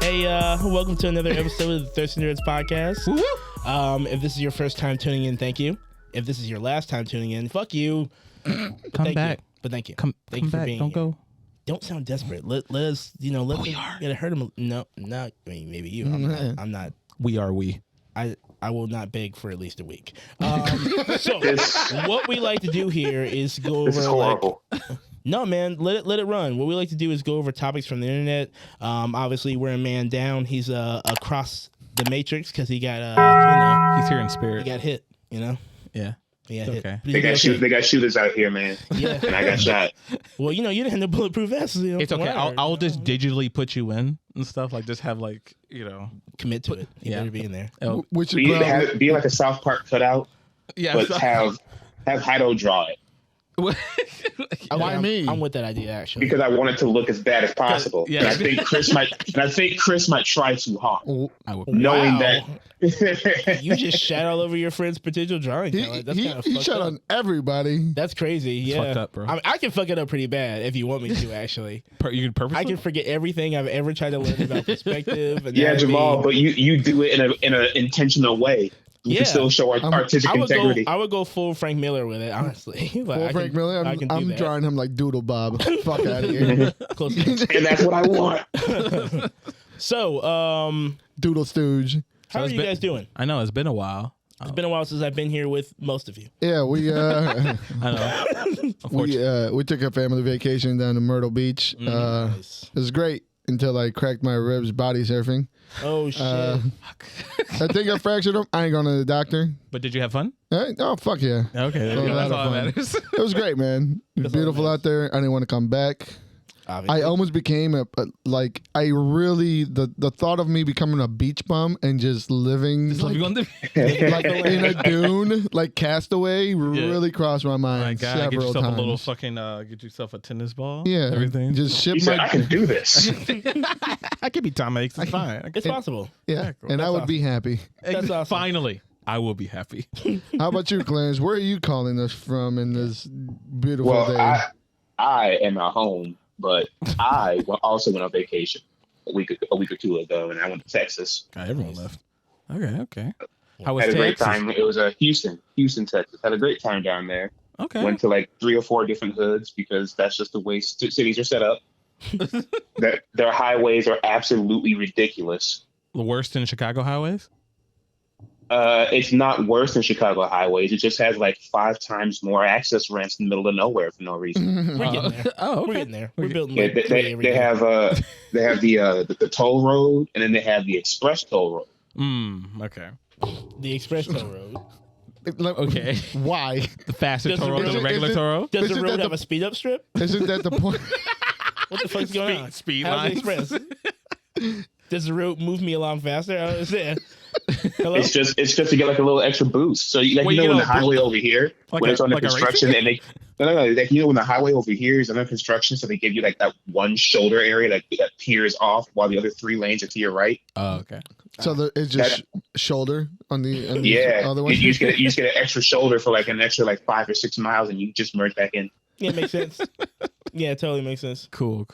Hey, welcome to another episode of the Thirsty Nerds Podcast. If this is your first time tuning in, thank you. If this is your last time tuning in, fuck you. Come back. But thank you. Thank you for back. being Don't here. Go. Don't sound desperate. Let us, let we are. Yeah, hurt him. No, not. I mean, maybe you. I'm not. We are we. I will not beg for at least a week. So what we like to do here is go over. This is horrible. No, man, let it run. What we like to do is go over topics from the internet. Obviously, we're a man down. He's across the matrix because he got he's here in spirit. He got hit. Yeah. Yeah, okay. They got shooters out here, man. Yeah, and I got shot. Well, you didn't have no bulletproof vests. It's okay. I'll just digitally put you in and stuff. Like, just have commit to it. You better be in there. Be like a South Park cutout. Yeah, but have Heido draw it. Why me? I'm with that idea actually because I want it to look as bad as possible. Yeah, and I think Chris might try too hard, knowing that you just shat all over your friend's potential drawing talent. That's kind of he shot on everybody. That's crazy. Yeah, fucked up, bro. I can fuck it up pretty bad if you want me to. Actually, you can purposely? I can forget everything I've ever tried to learn about perspective. And yeah, Jamal, but you do it in an intentional way. You can still show artistic integrity. I would go full Frank Miller with it, honestly. Frank Miller? I'm drawing him like Doodle Bob. Fuck out of here. And that's what I want. So, Doodle Stooge. How are you guys doing? I know, it's been a while. It's been a while since I've been here with most of you. Yeah, we I know. We took a family vacation down to Myrtle Beach. Nice. It was great until I cracked my ribs body surfing. Oh shit! I think I fractured them. I ain't going to the doctor. But did you have fun? Oh fuck yeah! Okay, that's all that matters. It was great, man. It was beautiful out there. I didn't want to come back. Obviously. I almost became the thought of me becoming a beach bum and just living on the like in a dune, like Castaway, really crossed my mind several get yourself times. A little fucking, get yourself a tennis ball. Yeah, everything. Just ship I can do this. I could be Tom Hanks. It's fine. It's possible. Yeah, cool. And I would be happy. That's awesome. Finally. I will be happy. How about you, Clarence? Where are you calling us from in this beautiful day? I am at home. But I also went on vacation a week or two ago, and I went to Texas. Everyone left. Okay. How was Texas? Had a great time. It was Houston, Texas. Had a great time down there. Okay. Went to like 3 or 4 different hoods because that's just the way cities are set up. Their highways are absolutely ridiculous. The worst in Chicago highways? It's not worse than Chicago highways. It just has like 5 times more access ramps in the middle of nowhere for no reason. We're getting there. Okay. We're getting there. We're building. They have the toll road, and then they have the express toll road. Okay. The express toll road. Okay. Why? The faster toll road than the regular toll road? Does the road have a speed up strip? Isn't that the point? What the fuck's going on? Speed lines. Express. Does the road move me along faster? I don't understand. Hello? It's just to get like a little extra boost. So when the highway over here, when it's under construction, and when the highway over here is under construction, so they give you like that one shoulder area that peers off while the other 3 lanes are to your right. Oh, okay. So it's just shoulder on the other one. You just get an extra shoulder for like an extra like 5 or 6 miles, and you just merge back in. Yeah, it makes sense. Yeah, it totally makes sense. Cool.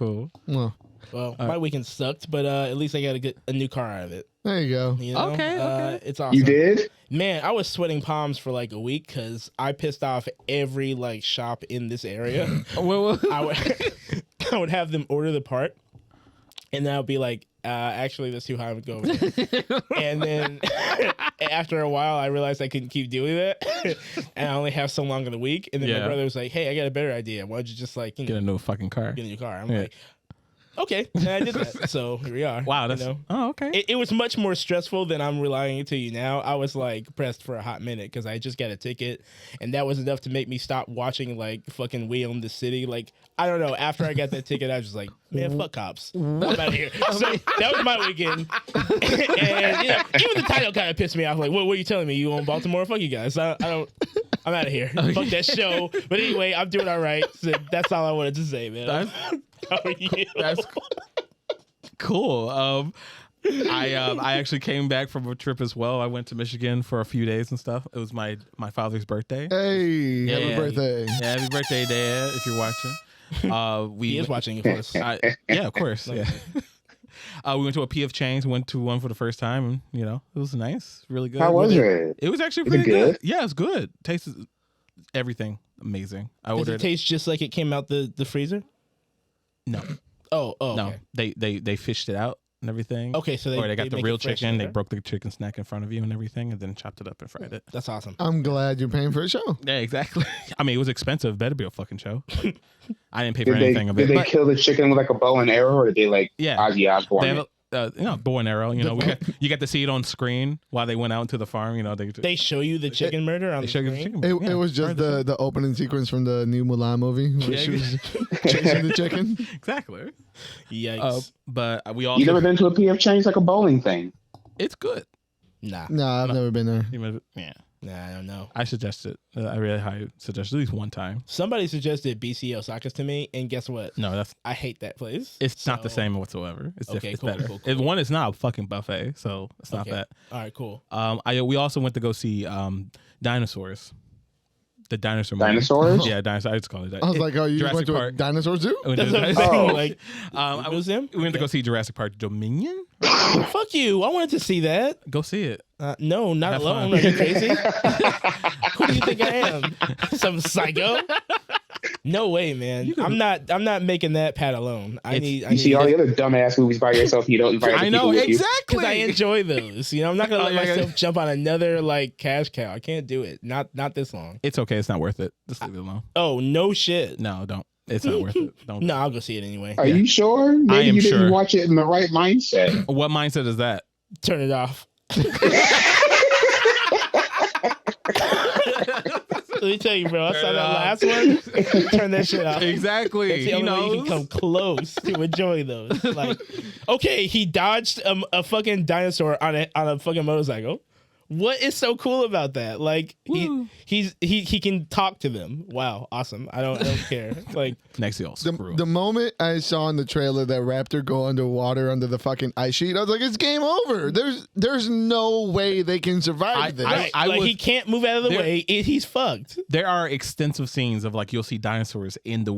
Well, my weekend sucked, but at least I got to get a new car out of it. There you go. Okay. It's awesome. You did? Man, I was sweating palms for like a week because I pissed off every like shop in this area. I would have them order the part, and then I would be like, actually, that's too high. I would go over there. And then after a while, I realized I couldn't keep doing that, and I only have so long in the week. And then my brother was like, "Hey, I got a better idea. Why don't you just like get a new fucking car? Get a new car?" I'm like, okay, and I did that. So here we are. Wow, that's okay. It was much more stressful than I'm relying to you now. I was like pressed for a hot minute because I just got a ticket, and that was enough to make me stop watching like fucking We Own the City. Like I don't know. After I got that ticket, I was just like, man, fuck cops. I'm out of here. So that was my weekend, and even the title kind of pissed me off. Like, what are you telling me? You own Baltimore? Fuck you guys. I don't. I'm out of here. Okay. Fuck that show. But anyway, I'm doing all right. So that's all I wanted to say, man. How are you? That's cool. I actually came back from a trip as well. I went to Michigan for a few days and stuff. It was my father's birthday. Hey, happy birthday! Yeah, happy birthday, Dad! If you're watching, he is watching, of course. Yeah, of course. Yeah. We went to a P.F. Chang's. Went to one for the first time, and it was nice, really good. How was it? It was actually pretty good. Yeah, it's good. Tastes everything amazing. Does it taste just like it came out the freezer? No. Oh, no. Okay. They fished it out and everything. Okay, so they got the real chicken. They broke the chicken snack in front of you and everything, and then chopped it up and fried it. That's awesome. I'm glad you're paying for a show. Yeah, exactly. I mean, it was expensive. Better be a fucking show. I didn't pay for anything of it. Did they kill the chicken with like a bow and arrow, or did they Ozzy Osbourne? Bow and arrow. You got to see it on screen while they went out into the farm. They show you the chicken murder on the screen. It was just the opening sequence from the new Mulan movie where she was chasing the chicken. Exactly. Yikes! But we also. You never been to a P.F. Chang's like a bowling thing? It's good. Nah, I've never been there. Yeah. Nah, I don't know. I suggest it. I really highly suggest at least one time. Somebody suggested BC Osaka's to me, and guess what? No, I hate that place. It's not the same whatsoever. It's different. It's better. Cool. One is not a fucking buffet, so it's not that. All right, cool. We also went to go see dinosaurs. The dinosaur movie. Dinosaurs? Yeah, dinosaurs. I just call it that. I was like, oh, you Jurassic went to Park. a dinosaur zoo? That's what I'm saying. Like, I was him. We went to go see Jurassic Park Dominion. Fuck you! I wanted to see that. Go see it. No, not Have alone. fun. Are you crazy? Who do you think I am? Some psycho? No way, man. I'm not making that pat alone. You see all the other dumbass movies by yourself. You don't invite other people with exactly. Because I enjoy those. I'm not gonna let myself jump on another cash cow. I can't do it. Not this long. It's okay. It's not worth it. Just leave it alone. Oh no shit. No, don't. It's not worth it. Don't. No, I'll go see it anyway. Are you sure? Maybe I am you sure. didn't watch it in the right mindset. What mindset is that? Turn it off. Let me tell you, bro. I saw that last one. Turn that shit off. Exactly. That's the only way you can come close to enjoy those. Okay, he dodged a fucking dinosaur on a fucking motorcycle. What is so cool about that? He can talk to them. Wow, awesome. I don't care. Next deal. The moment I saw in the trailer that raptor go underwater under the fucking ice sheet, I was like, it's game over. There's no way they can survive this. He can't move out of the way. He's fucked. There are extensive scenes of you'll see dinosaurs in the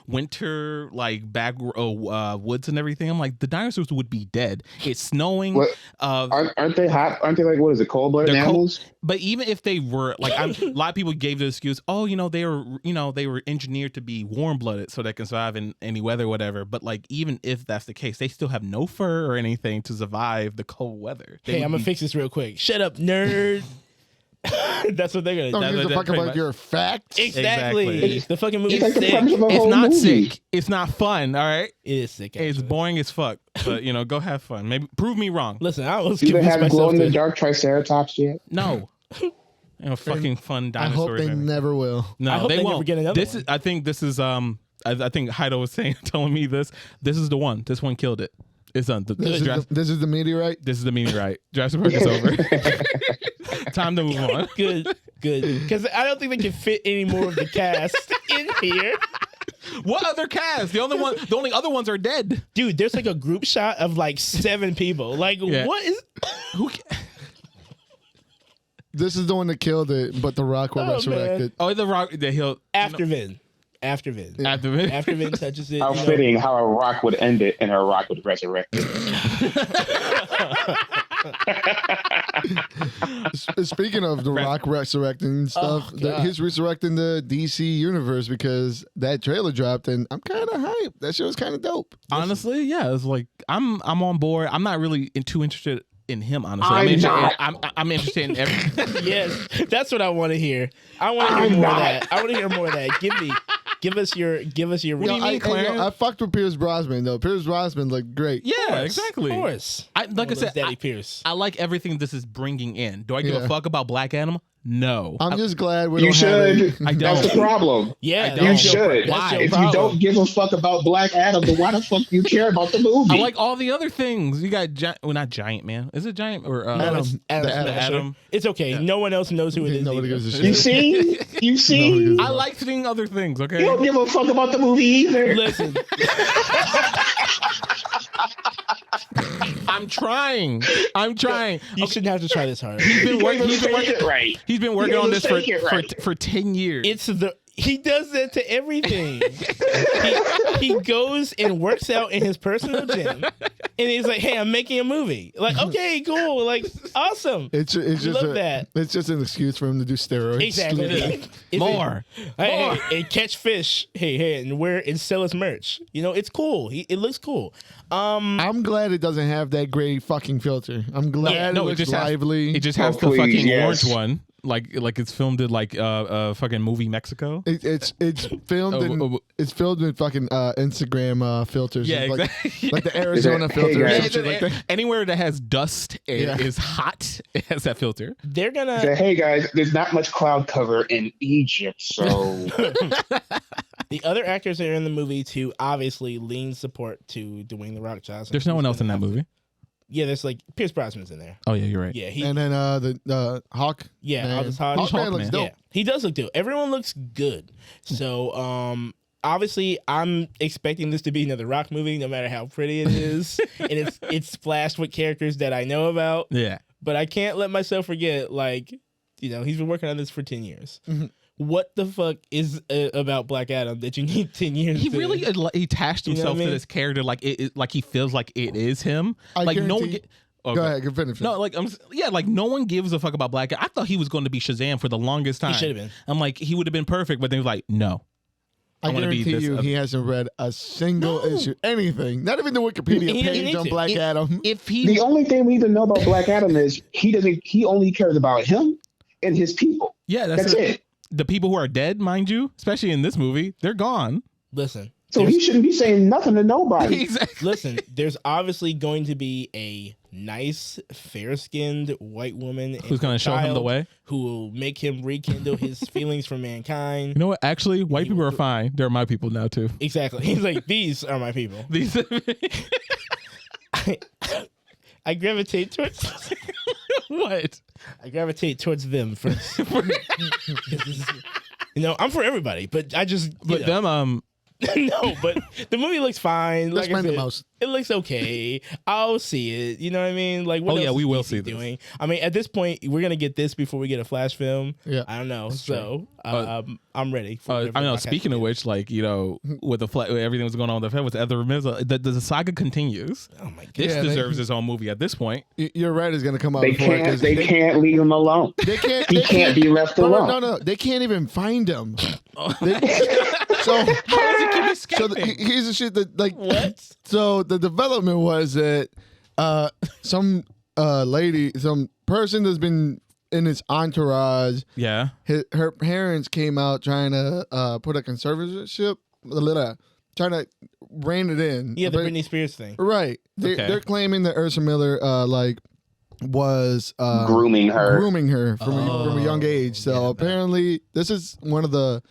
winter back woods and everything. I'm like, the dinosaurs would be dead. It's snowing. Aren't they hot? Aren't they what is it, cold-blooded animals? But even if they were a lot of people gave the excuse, they were engineered to be warm-blooded so they can survive in any weather or whatever. But even if that's the case, they still have no fur or anything to survive the cold weather. Hey, I'm gonna fix this real quick. Shut up, nerd. That's what they're gonna do. Don't give a fuck about your facts. Exactly. The fucking movie's sick. It's not sick. It's not fun. All right. It is sick. Actually. It's boring as fuck. But go have fun. Maybe prove me wrong. Listen, I was. Do they have glow-in-the-dark Triceratops yet? No. Fucking fun dinosaurs. I hope they never will. No, I hope they won't. never get another one. I think this is I think Heido was telling me this. This is the one. This one killed it. It's done. This is the meteorite. This is the meteorite. Jurassic Park is over. Time to move on. Good. Because I don't think they can fit any more of the cast in here. What other cast? The only other ones are dead. Dude, there's a group shot of 7 people. What is? Who? This is the one that killed it, but the Rock was resurrected. Man. Oh, the Rock. After Vin. After Vin touches it. How fitting how a rock would end it and a rock would resurrect it. Speaking of the Rock resurrecting stuff, he's resurrecting the DC universe because that trailer dropped and I'm kind of hyped. That shit was kind of dope. Honestly, yeah, it's I'm on board. I'm not really too interested in him, honestly. I'm interested in everything. Yes, that's what I want to hear. I want to hear more of that. I want to hear more of that. Give us your. What do you mean, Clarence? I fucked with Pierce Brosnan though. Pierce Brosnan looked great. Yeah, exactly. Of course. I said, Daddy Pierce. I like everything this is bringing in. Do I give a fuck about Black Adam? No. I'm just glad we you don't should. have I don't. That's the problem. Yeah, you should. Why? If you don't give a fuck about Black Adam, then why the fuck do you care about the movie? I like all the other things. You got not Giant Man. Is it Giant or Adam? It's okay. Yeah. No one else knows who it is. Nobody gives a shit. You see? I like seeing other things. Okay. You don't give a fuck about the movie either. Listen. I'm trying. You shouldn't have to try this hard. He's been working on this for 10 years. He does that to everything. he goes and works out in his personal gym, and he's like, "Hey, I'm making a movie." Like, okay, cool, like, awesome. It's just that. It's just an excuse for him to do steroids. Exactly. More. Hey, catch fish. Hey, and sell his merch. You know, it's cool. It looks cool. I'm glad it doesn't have that gray fucking filter. I'm glad it looks lively. It just has the fucking orange one. Like it's filmed in like fucking movie Mexico. It's filmed it's filmed in fucking Instagram filters. Yeah, exactly. Like the Arizona filter. Anywhere that has dust and is hot, it has that filter. They're gonna hey guys, there's not much cloud cover in Egypt, so the other actors that are in the movie to obviously lean support to Dwayne The Rock Johnson. There's no one else in that movie. Yeah, there's like Pierce Brosnan's in there. Oh yeah, you're right. Yeah, and then the Hawk. Yeah, Aldous Hodge. Hawkman looks dope. Yeah, he does look dope. Everyone looks good. So obviously I'm expecting this to be another Rock movie, no matter how pretty it is, and it's splashed with characters that I know about. Yeah, but I can't let myself forget, like, you know, he's been working on this for 10 years. Mm-hmm. What the fuck is about Black Adam that you need 10 years? He really attached himself to this character, like like he feels like it is him. Like no one. Go ahead, go finish. No, like like no one gives a fuck about Black Adam. I thought he was going to be Shazam for the longest time. He should have been. I'm like, he would have been perfect, but they were like, no. I guarantee you, he hasn't read a single issue, anything. Not even the Wikipedia page on Black Adam. The only thing we need to know about Black Adam is he only cares about him and his people. Yeah, that's it. The people who are dead, mind you, especially in this movie, they're gone. Listen. So he shouldn't be saying nothing to nobody. Exactly. Listen, there's obviously going to be a nice, fair-skinned white woman who's going to show him the way, who will make him rekindle his feelings for mankind. You know what? Actually, white people are fine. They're my people now, too. Exactly. He's like, these are my people. These. I gravitate towards... What? I gravitate towards them first. You know, I'm for everybody, but I just... But them, no, but the movie looks fine. Like I said, it looks okay. I'll see it. You know what I mean? Like, what else we will DC see doing? This. I mean, at this point, we're gonna get this before we get a Flash film. Yeah, I don't know. So I'm ready. For I know. Speaking of which, like, you know, with everything that's going on with the film with Erza Miller, the saga continues. Oh my god, this deserves its own movie at this point. You're right. It's gonna come out. They can't leave him alone. He can't be left alone. No, they can't even find him. So how does he keep escaping? Here's the shit that, like, what? So the development was that some lady, some person that's been in his entourage. Yeah. Her parents came out trying to put a conservatorship, trying to rein it in. Yeah, the Britney Spears thing. Right. They're claiming that Erza Miller was grooming her from a young age. So apparently this is one of the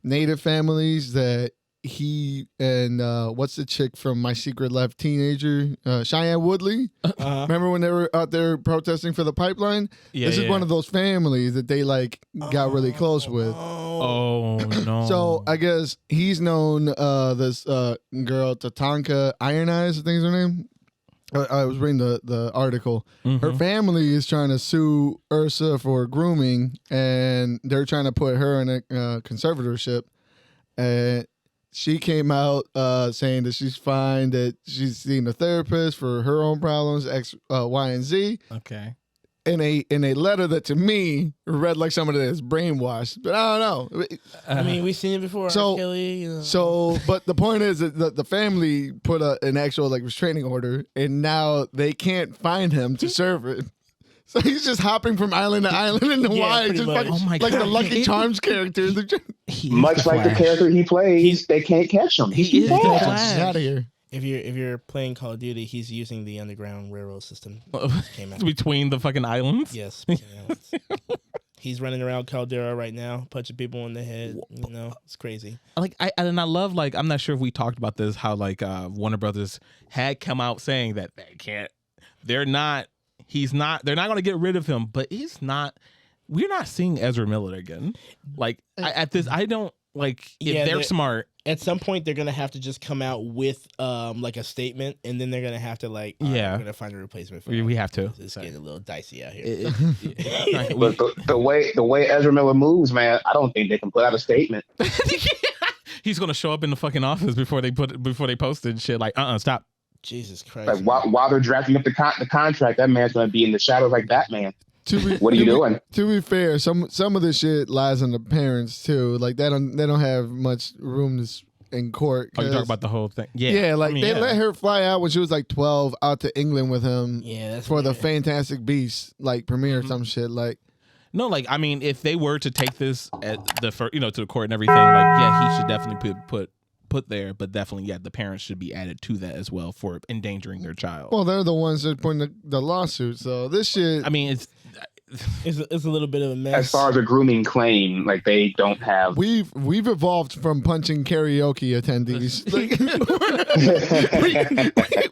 Native families that he and what's the chick from My Secret Life Teenager, Cheyenne Woodley. Remember when they were out there protesting for the pipeline? Yeah, this is one of those families that they like got really close with. Oh no! So I guess he's known this girl Tatanka Iron Eyes, I think is her name. I was reading the article. Mm-hmm. Her family is trying to sue Erza for grooming, and they're trying to put her in a conservatorship. And she came out saying that she's fine, that she's seen a therapist for her own problems, X, Y, and Z. Okay. In a letter that to me read like somebody that's brainwashed, but I don't know. I mean, we've seen it before. So, Kelly, you know. So, but the point is that the family put an actual like restraining order, and now they can't find him to serve it. So he's just hopping from island to island in the wild, just like, the Lucky Charms character. Much like the character he plays, they can't catch him. He is the Flash. Out of here. If you're playing Call of Duty, he's using the Underground Railroad system. Between the fucking islands? Yes. He's running around Caldera right now, punching people in the head. You know, it's crazy. I love, like, I'm not sure if we talked about this, how like Warner Brothers had come out saying that they're not going to get rid of him, but we're not seeing Erza Miller again. Like at this, I don't like if they're smart. At some point, they're gonna have to just come out with like a statement, and then they're gonna have to like, we're gonna find a replacement for we have to. It's getting a little dicey out here. But the way Erza Miller moves, man, I don't think they can put out a statement. He's gonna show up in the fucking office before they post it and shit. Like, stop. Jesus Christ! Like while they're drafting up the contract, that man's gonna be in the shadows like Batman. What are you doing? To be fair, some of this shit lies on the parents too. Like they don't have much room in court. Oh, you talk about the whole thing? Yeah. Yeah, like they let her fly out when she was like 12 out to England with him. Yeah, that's for the Fantastic Beasts like premiere or some shit. Like, no, like I mean, if they were to take this at to the court and everything, like he should definitely put there, but definitely the parents should be added to that as well for endangering their child. Well, they're the ones that put in the lawsuit, so this shit. I mean, it's a little bit of a mess. As far as a grooming claim, like they don't have. We've evolved from punching karaoke attendees.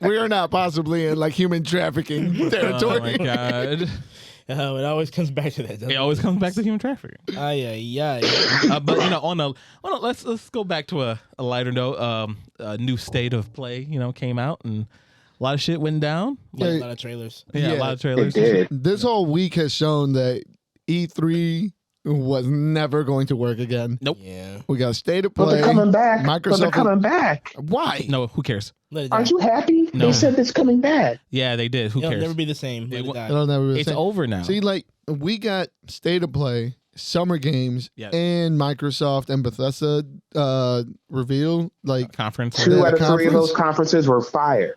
we are not possibly in like human trafficking territory. Oh my god. It always comes back to that. It always comes back to human trafficking. But let's go back to a lighter note. A new State of Play, came out and a lot of shit went down. A lot of trailers. Yeah, a lot of trailers. It did. This whole week has shown that E3 was never going to work again. Nope. Yeah. We got State of But Play. they're coming back. Microsoft They're coming back. Why? No, who cares? Aren't you happy? No. They said it's coming back. Yeah, they did. Who It'll cares? never be the same. Let it die. It'll never be the It's same. over now. See, like we got State of Play, Summer Games, Yes. and Microsoft and Bethesda reveal like Conference. 2 out of 3 of those conferences were fire.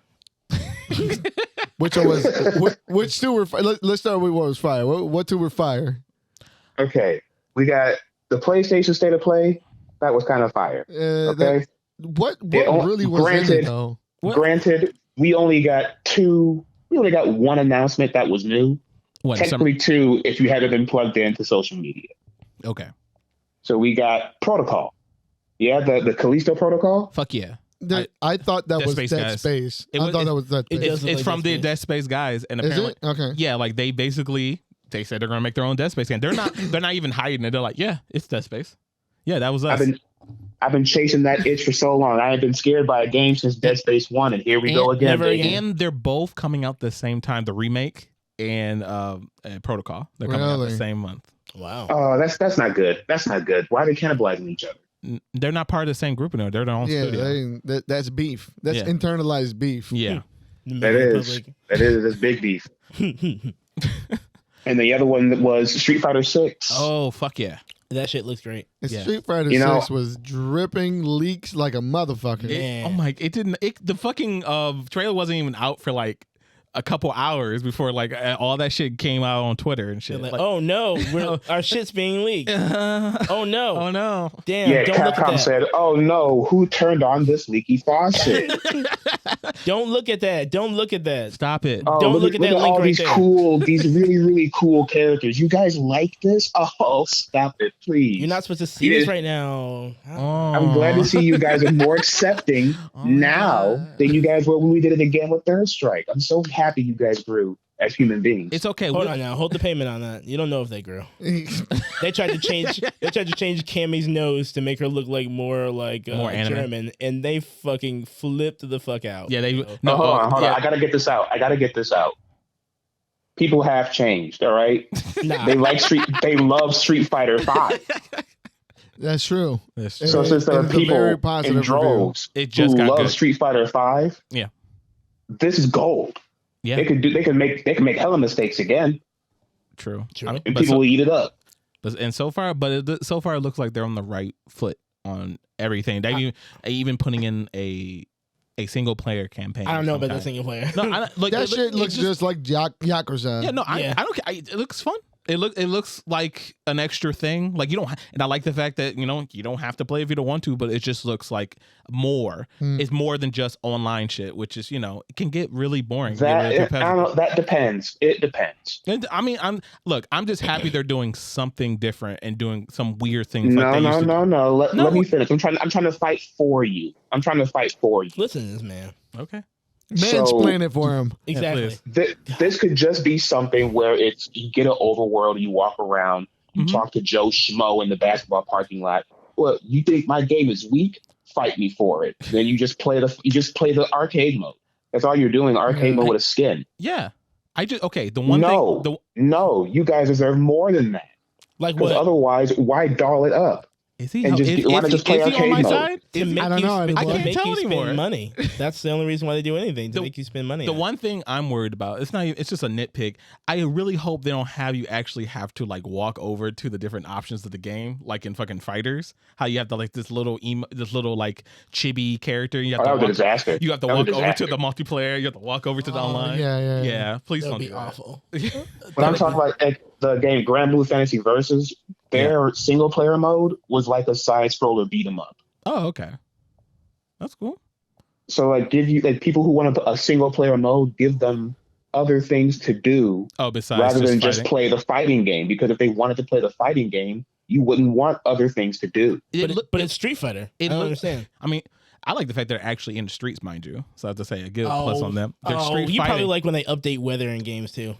which one was which two were. Let's start with what was fire. What two were fire? Okay, we got the PlayStation State of Play. That was kind of fire. Okay, What really was in it though? Granted, we only got one announcement that was new. Technically 2 if you hadn't been plugged into social media. Okay. So we got Protocol. Yeah, the Callisto Protocol. Fuck yeah. I thought that Dead was Space Dead guys. Space. I thought that was Dead Space. It's from the Dead Space guys, and Is apparently, it? Okay. yeah, like they said they're gonna make their own Dead Space game. They're not even hiding it. They're like, yeah, it's Dead Space. Yeah, that was us. I've been chasing that itch for so long. I have been scared by a game since Dead Space 1, and here we go again. And they're both coming out the same time. The remake and Protocol. They're coming out the same month. Wow. Oh, that's not good. That's not good. Why are they cannibalizing each other? They're not part of the same group anymore. They're their own studio. That's beef. That's internalized beef. Yeah. That's big beef. And the other one was Street Fighter 6. Oh, fuck yeah. That shit looks great. Street Fighter 6 was dripping leaks like a motherfucker. The fucking trailer wasn't even out for like a couple hours before like all that shit came out on Twitter and shit. Like, oh no, our shit's being leaked. Oh no. Oh no. Damn. Yeah, don't look at Capcom that. said, "Oh no, who turned on this leaky faucet?" Don't look at that. Don't look at that. Stop it. Oh, Don't look at that link all right these there. these really, really cool characters. You guys like this? Oh, stop it, please. You're not supposed to see this right now. I'm glad to see you guys are more accepting now than you guys were when we did it again with Third Strike. I'm so happy you guys grew as human beings. It's okay. Hold on now. Hold the payment on that. You don't know if they grew. They tried to change Cammy's nose to make her look like more anime. German, and they fucking flipped the fuck out. Yeah, hold on. I gotta get this out. People have changed. All right. Nah. They love Street Fighter 5. That's true. So since there are people in droves who love Street Fighter 5, this is gold. Yeah, they can make hella mistakes again. True. And people will eat it up. So far it looks like they're on the right foot on everything. They even putting in a single player campaign. I don't know about the single player. No, that shit looks just like Yakuza. Yeah, no, I don't care. It looks fun. It looks like an extra thing. Like and I like the fact that you don't have to play if you don't want to, but it just looks like more. It's more than just online shit, which is it can get really boring. I don't know. That depends. It depends. And, I mean, I'm just happy they're doing something different and doing some weird things. No. Let me finish. I'm trying to fight for you. Listen to this man. Okay. Mansplain it for him. Exactly. This could just be something where it's you get an overworld, you walk around, you talk to Joe Schmo in the basketball parking lot. Well, you think my game is weak? fight me for it. Then you just play the arcade mode. That's all you're doing. Arcade mode with a skin. Yeah. No, you guys deserve more than that. Like what? Otherwise, why doll it up? Is he? And why not just play is he arcade on my mode? side? I don't know. I can't tell you anymore. spend money. That's the only reason why they do anything, to make you spend money. The one thing I'm worried about, it's just a nitpick. I really hope they don't have you actually have to like walk over to the different options of the game, like in fucking Fighters. How you have to like this little like chibi character. You have that to was a disaster. You have to walk over to the multiplayer. You have to walk over to the online. Yeah. Please That'd don't be do awful. When I'm talking about the game Grand Blue Fantasy Versus, their single player mode was like a side scroller beat 'em up. Oh, okay. That's cool. So like give you like people who want a single player mode, give them other things to do besides rather than just fighting. play the fighting game. Because if they wanted to play the fighting game, you wouldn't want other things to do. But it's Street Fighter. I don't understand. I mean, I like the fact they're actually in the streets, mind you. So I have to say a good plus on them. They're street you fighting. probably like when they update weather in games too.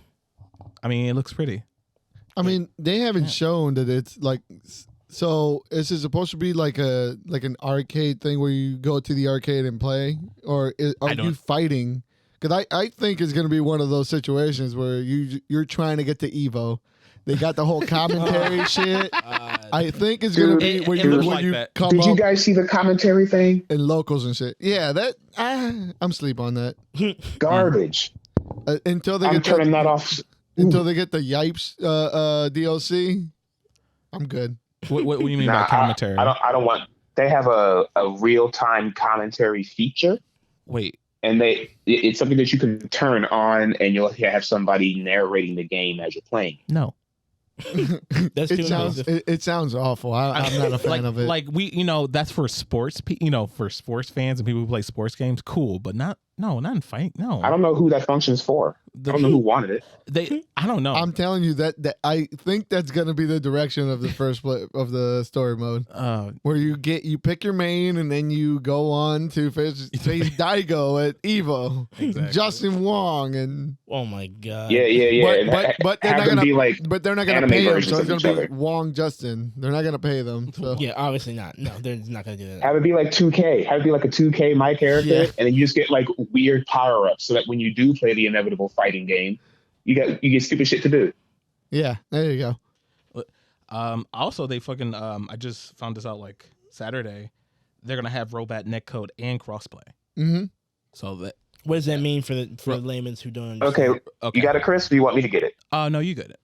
I mean, it looks pretty. I mean, they haven't shown that it's like. So is it supposed to be like an arcade thing where you go to the arcade and play, or are you fighting? Because I think it's going to be one of those situations where you're trying to get to Evo. They got the whole commentary shit. I think it's going to be when you come Did you up guys see the commentary thing? and locals and shit. Yeah, that I'm sleep on that. Garbage. Until they I'm get turning that off. until they get the Yipes DLC. I'm good. What do you mean by commentary? I don't want. They have a real time commentary feature. Wait. And it's something that you can turn on, and you'll have somebody narrating the game as you're playing. No. That's it sounds awful. I'm not a fan of it. Like that's for sports, for sports fans and people who play sports games. Cool, but not in fight. No, I don't know who that function's for. I don't know who wanted it. I don't know. I'm telling you that I think that's gonna be the direction of the first play of the story mode, where you pick your main and then you go on to face Daigo at Evo, exactly. Justin Wong, and oh my god, yeah. But they're not gonna be like, but they're not gonna pay them, so it's gonna be Wong Justin. They're not gonna pay them. So. Yeah, obviously not. No, they're not gonna do that. Have it be like 2K. Have it be like a 2K my character, and then you just get like weird power ups, so that when you do play the inevitable fighting game, you get stupid shit to do. Yeah, there you go. Also, they fucking I just found this out like Saturday. They're gonna have rollback netcode and crossplay. Mm-hmm. So that what does that mean for the layman's who don't understand? Okay. You got it, Chris? Or do you want me to get it? No, you got it.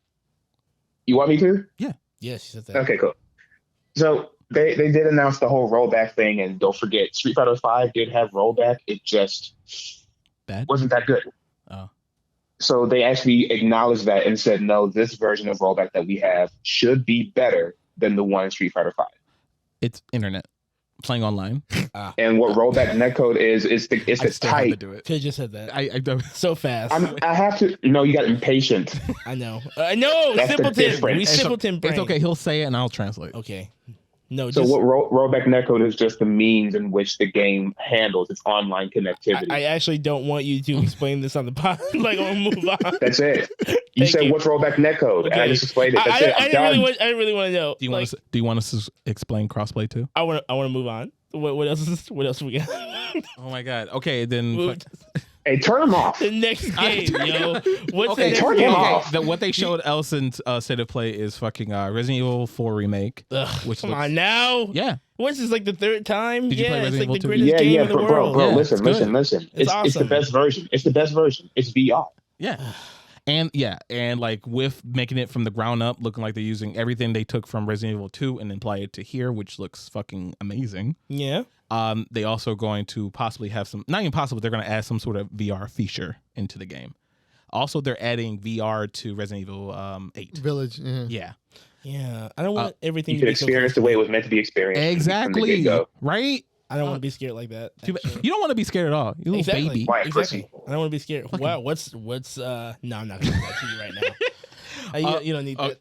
You want me to? Yeah. Yes, you said that. Okay, cool. So they did announce the whole rollback thing, and don't forget, Street Fighter V did have rollback. It just wasn't that good. Oh. So they actually acknowledged that and said, no, this version of rollback that we have should be better than the one in Street Fighter V. It's internet. Playing online. And what rollback netcode is the type. Could have just said that. I don't. So fast. I have to. No, you got impatient. I know. I know. That's the Simpleton. difference. We simpleton brain. It's okay. He'll say it and I'll translate. Okay. No. So what rollback netcode is just the means in which the game handles its online connectivity. I actually don't want you to explain this on the pod. Like, I'm gonna move on. That's it. You said what's rollback netcode, and I just explained it. That's it. I really want to know. Do you want us to explain crossplay too? I want to move on. What else we got? Oh my god. Okay, then. Hey, turn them off. The next game, yo. What's Okay, the turn them off. What they showed Elson's State of Play is fucking Resident Evil 4 remake. Which come on now. Yeah. What's this, like the third time? Did you play Resident it's like the Evil 2? greatest game in the world. Bro, Yeah, listen. It's awesome. the best version. It's the best version. It's VR. Yeah. And like with making it from the ground up, looking like they're using everything they took from Resident Evil 2 and then apply it to here, which looks fucking amazing. Yeah. They also going to possibly have some, not even possible, they're going to add some sort of VR feature into the game. Also, they're adding VR to Resident Evil 8. Village. Yeah. Yeah. I don't want everything You to can be so experience the way it was meant to be experienced. Exactly. Right? I don't want to be scared like that. You don't want to be scared at all. You little baby. Why, Exactly. I don't want to be scared. Wow. What's no, I'm not going to do that to you right now. You don't need that.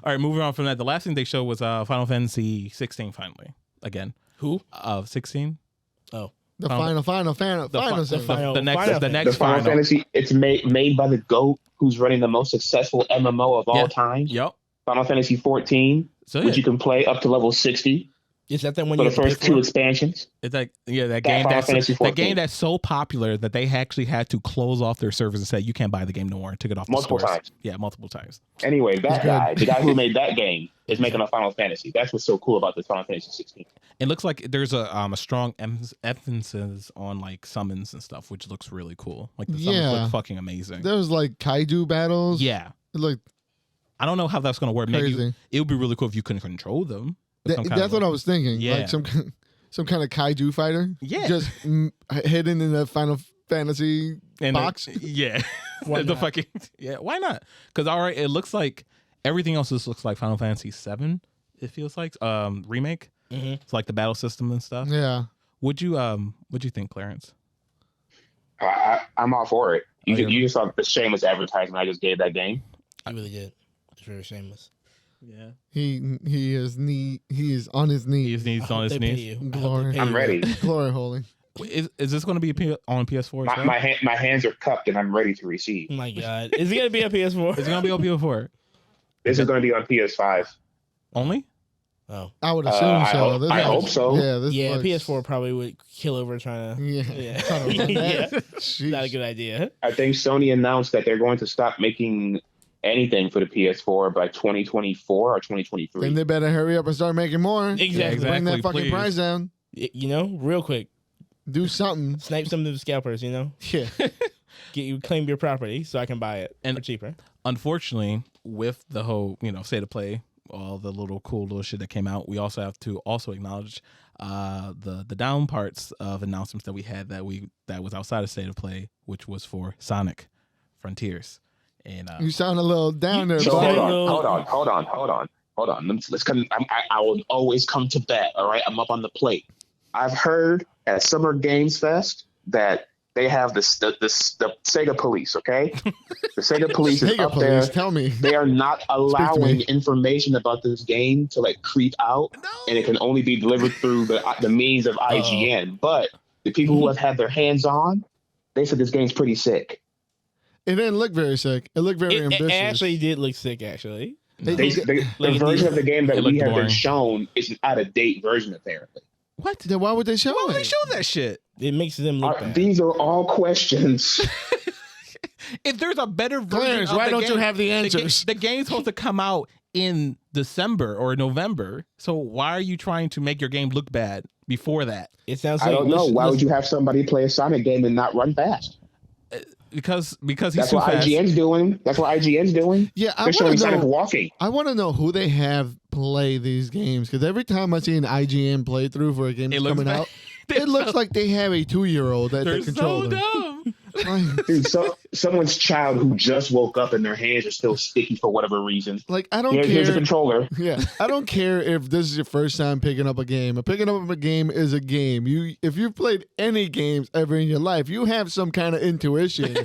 All right, moving on from that. The last thing they showed was Final Fantasy 16 finally. Again. Who? 16? Oh. The final. The next Final Fantasy. It's made by the GOAT, who's running the most successful MMO of all time. Yep. Final Fantasy 14, which you can play up to level 60. Is that the one for you the first 2 expansions? It's like that game that's so popular that they actually had to close off their servers and say you can't buy the game no more. Took it off multiple the stores. times. Yeah, multiple times. Anyway, the guy who made that game is making a Final Fantasy. That's what's so cool about this Final Fantasy 16. It looks like there's a strong emphasis on like summons and stuff, which looks really cool. Like the summons look fucking amazing. There was like kaiju battles. Yeah, like I don't know how that's gonna work. Crazy. Maybe it would be really cool if you couldn't control them. That's what I was thinking. Yeah. Like some kind of kaiju fighter. Yeah. Just hidden in the Final Fantasy box. Yeah. Why the not? fucking why not? Because it looks like everything else just looks like Final Fantasy 7. It feels like remake. Mm-hmm. It's like the battle system and stuff. Yeah. What'd you think, Clarence? I'm all for it. You yeah. just saw the shameless advertisement I just gave that game. I really did. It's very shameless. Yeah. He is on his knees. He's on his knees. Glory. I'm ready. Glory holy. Is this going to be on PS4? As well? My hands are cupped and I'm ready to receive. Oh my God. Is it going to be on PS4? Is it going to be on PS4? This is going to be on PS5. only? Oh. I would assume so. I hope so. Yeah, PS4 probably would kill over trying to. Yeah. Yeah. Sheesh. Not a good idea. I think Sony announced that they're going to stop making anything for the PS4 by 2024 or 2023. Then they better hurry up and start making more. Exactly. Bring that fucking please. price down. You know, real quick, Do something. snipe some of the scalpers, you know? Yeah. Claim your property so I can buy it for cheaper. Unfortunately, with the whole, state of play, all the cool little shit that came out, we also have to also acknowledge the down parts of announcements that we had that was outside of state of play, which was for Sonic Frontiers. And You sound a little down there, So buddy. hold on. Let's come. I will always come to bat. All right, I'm up on the plate. I've heard at Summer Games Fest that they have the Sega police. Okay, the Sega police is Sega up police, there. tell me. They are not allowing me. information about this game to creep out, and it can only be delivered through the means of IGN. But the people who have had their hands on, they said this game's pretty sick. It didn't look very sick. It looked very ambitious. It actually did look sick, actually. The version of the game that we have been shown is an out-of-date version, apparently. what? Then why would they show Why would it? they show that shit? It makes them look bad. These are all questions. If there's a better version Clarence, of why the don't game, you have the answers? The game's supposed to come out in December or November. So why are you trying to make your game look bad before that? It sounds I like don't know. Why would you have somebody play a Sonic game and not run fast? Because he's That's too what fast. IGN's doing. That's what IGN's doing. Yeah, I They're showing want to Sonic know. walking. I want to know who they have play these games, because every time I see an IGN playthrough for a game that's coming out, it looks like they have a 2-year-old at the They're controller. so dumb. Dude, someone's child who just woke up and their hands are still sticky for whatever reason. Like, I don't Here's a care. controller. Yeah, I don't care if this is your first time picking up a game. Picking up a game is a game. If you've played any games ever in your life, you have some kind of intuition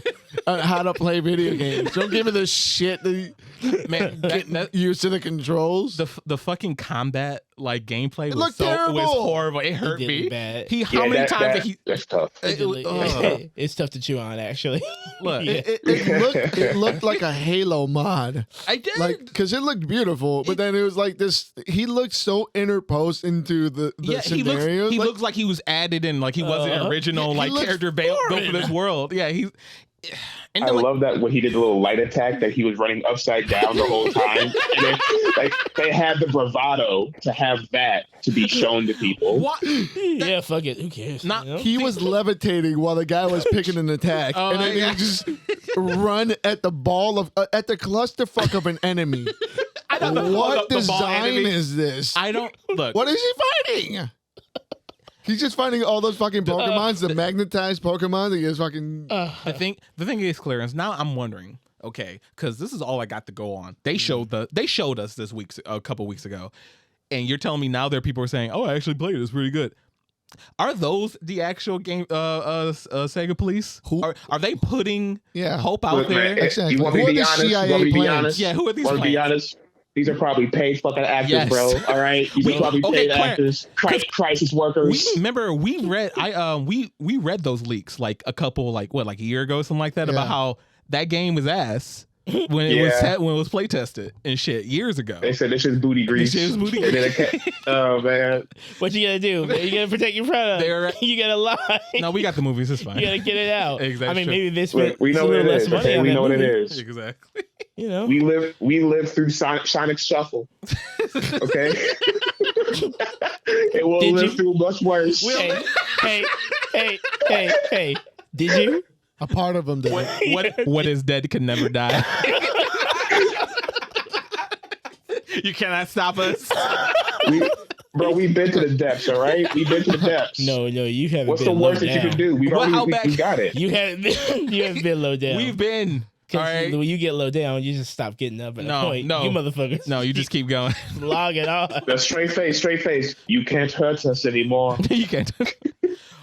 on how to play video games. Don't give me this shit. Man, Get used to the controls. the fucking combat gameplay was looked terrible. was horrible. It hurt did me. look bad. How many times that's tough. It's tough to chew on, actually. Look, Yeah. It looked like a Halo mod. I did. Because it looked beautiful, but then it was like this. He looked so interposed into the scenarios. He looks like he was added in, like he wasn't an original he looks character built for this world. Yeah, he's. And I then, love that when he did the little light attack that he was running upside down the whole time. And then, they had the bravado to have that to be shown to people. what? Yeah, fuck it. Who cares? Not- you know? He was levitating while the guy was picking an attack, and then yeah. he just run at the ball of at the clusterfuck of an enemy. What the ball design enemy. is this? I don't look. What is he fighting? He's just finding all those fucking Pokemons, the magnetized Pokemon that is fucking. The thing is, Clarence. Now I'm wondering. Okay, because this is all I got to go on. They showed us this week a couple weeks ago, and you're telling me now there are people who are saying, "Oh, I actually played it. It's pretty good." Are those the actual game? Sega police? Are they putting hope out Look, there? man, Exactly. You want me Who to are be the honest? CIA You want me to be players? honest? Yeah, who are these Want to be players? honest? These are probably paid fucking actors, Yes. bro. All right, these are probably paid Clarence, actors, crisis workers. We read those leaks like a couple a year ago, something like that, about how that game was ass, when it was play tested and shit years ago. They said this is booty grease. This shit is booty grease. Oh man, what you gotta do? You gotta protect your product. You gotta lie. No, we got the movies. It's fine. You gotta get it out. Exactly. I mean, maybe this we know what it is. Okay, we know what it is. Exactly. You know, we live through Sonic Shuffle. Okay. It will live through much worse. Hey. Did you? A part of them did. What is dead can never die. You cannot stop us. We've been to the depths, all right? We've been to the depths. No, you haven't. What's the worst that you can do? We got it. You haven't been low down. We've been. All right. When you get low down, you just stop getting up at a point. No, you motherfuckers. No, you just keep going. Log it off. That's straight face. You can't hurt us anymore. You can't.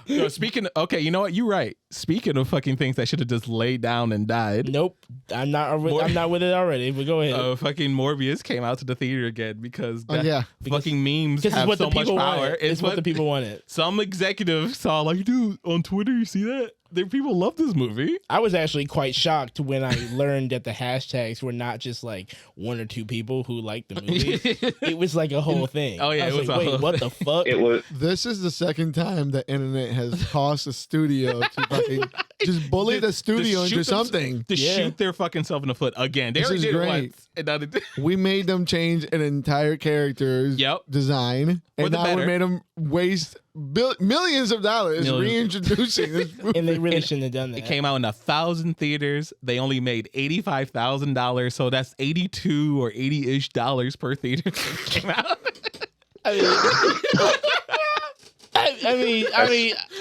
No, okay, you know what? You're right. Speaking of fucking things that should have just laid down and died. Nope, I'm not with it already. But go ahead. Fucking Morbius came out to the theater again because fucking memes have what so much power. It's what the people wanted. Some executive saw like, dude, on Twitter, you see that? People love this movie. I was actually quite shocked when I learned that the hashtags were not just like one or two people who liked the movie. It was like a whole thing. Oh yeah, it was like, wait, what the fuck? It was. This is the second time the internet has caused a studio to fucking just bully the studio into something. Shoot their fucking self in the foot again. They already did it once. We made them change an entire character's design, and now we made them waste millions of dollars reintroducing this movie. And they really shouldn't have done that. It came out in 1,000 theaters. They only made $85,000, so that's $82 or $80-ish per theater. It came out. I mean,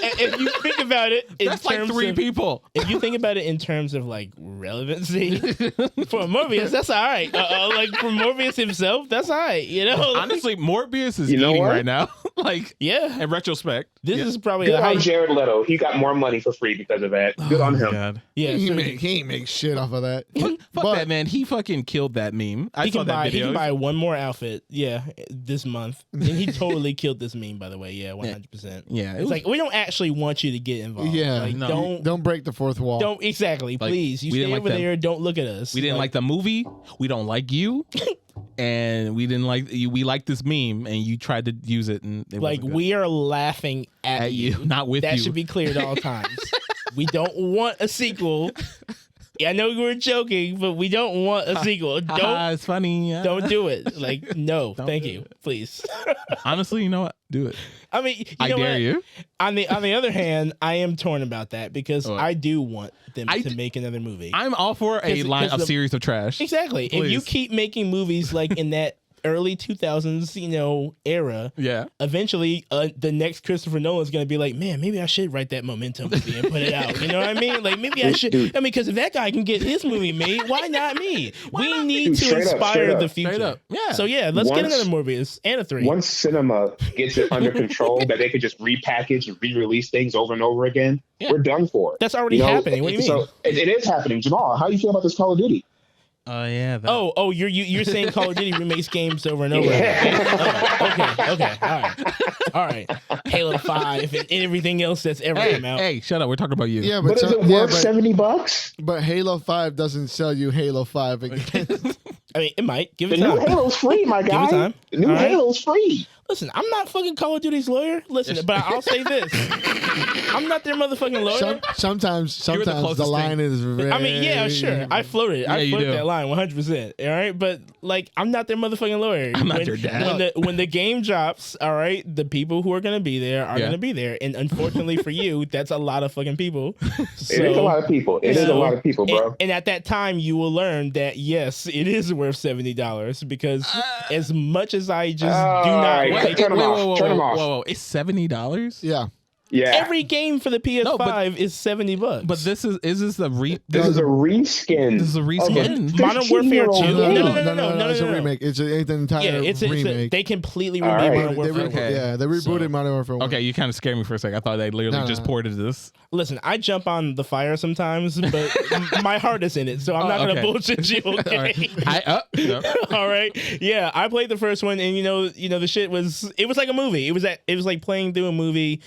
if you think about it, that's like three people. If you think about it in terms of like relevancy for Morbius, that's all right. Like for Morbius himself, that's all right. You know, honestly, Morbius is eating right now. Like, in retrospect, this is probably good on Jared Leto. He got more money for free because of that. Good on him. God. Yeah, he ain't make shit off of that. Fuck that man. He fucking killed that meme. I saw that video. He can buy one more outfit. Yeah, this month, and he totally killed this meme. By the way, 100%. Yeah, it's like we don't actually want you to get involved. Yeah, like, don't break the fourth wall. Don't like, please. You stay over there. Don't look at us. We didn't like the movie. We don't like you. And we didn't like you. We liked this meme, and you tried to use it, and it like we are laughing at you, not with you. That should be clear at all times. We don't want a sequel. I know we were joking, but we don't want a sequel. Don't. It's funny. Don't do it. Like, no, thank you, please. Honestly, you know what? Do it. I mean, I dare you. On the other hand, I am torn about that because I do want them to make another movie. I'm all for a series of trash. Exactly. Please. If you keep making movies like in that early 2000s, era. Yeah. Eventually, the next Christopher Nolan is going to be like, man, maybe I should write that Momentum movie and put it out. You know what I mean? Like, maybe I should. I mean, because if that guy can get his movie made, why not me? We need to inspire the future. Yeah. So yeah, let's get another Morbius and a 3. Once cinema gets it under control, that they could just repackage and re-release things over and over again, we're done for. That's already happening. What do you mean? So it is happening. Jamal, how do you feel about this Call of Duty? Yeah. You're saying Call of Duty remakes games over and over again. Okay. All right. Halo 5 and everything else that's ever come out. Hey, shut up. We're talking about you. Yeah, but is it worth $70? But Halo 5 doesn't sell you Halo 5 again. I mean, it might. Give it time. The new Halo's free, my guy. Give it time. The new Halo's free. Listen, I'm not fucking Call of Duty's lawyer. Listen, but I'll say this. I'm not their motherfucking lawyer. Sometimes the line is very... I mean, yeah, sure. I floated. I floated that line 100%. All right? But, like, I'm not their motherfucking lawyer. I'm not their dad. When the game drops, all right, the people who are going to be there are going to be there. And unfortunately for you, that's a lot of fucking people. So, it is a lot of people. It is a lot of people, bro. And at that time, you will learn that, yes, it is worth $70 because as much as I just do not... Turn them off. Whoa. It's $70? Yeah. Yeah. Every game for the PS5 is $70. But this is a reskin. This is a reskin. Modern Warfare 2. No, it's a remake. It's an entire remake. They completely remade Modern Warfare. Yeah, they rebooted Modern Warfare 1. Okay, you kind of scared me for a second. I thought they literally just ported this. Listen, I jump on the fire sometimes, but my heart is in it, so I'm not going to bullshit you. Okay. All right. Yeah, I played the first one, and the shit was. It was like a movie. It was like playing through a movie.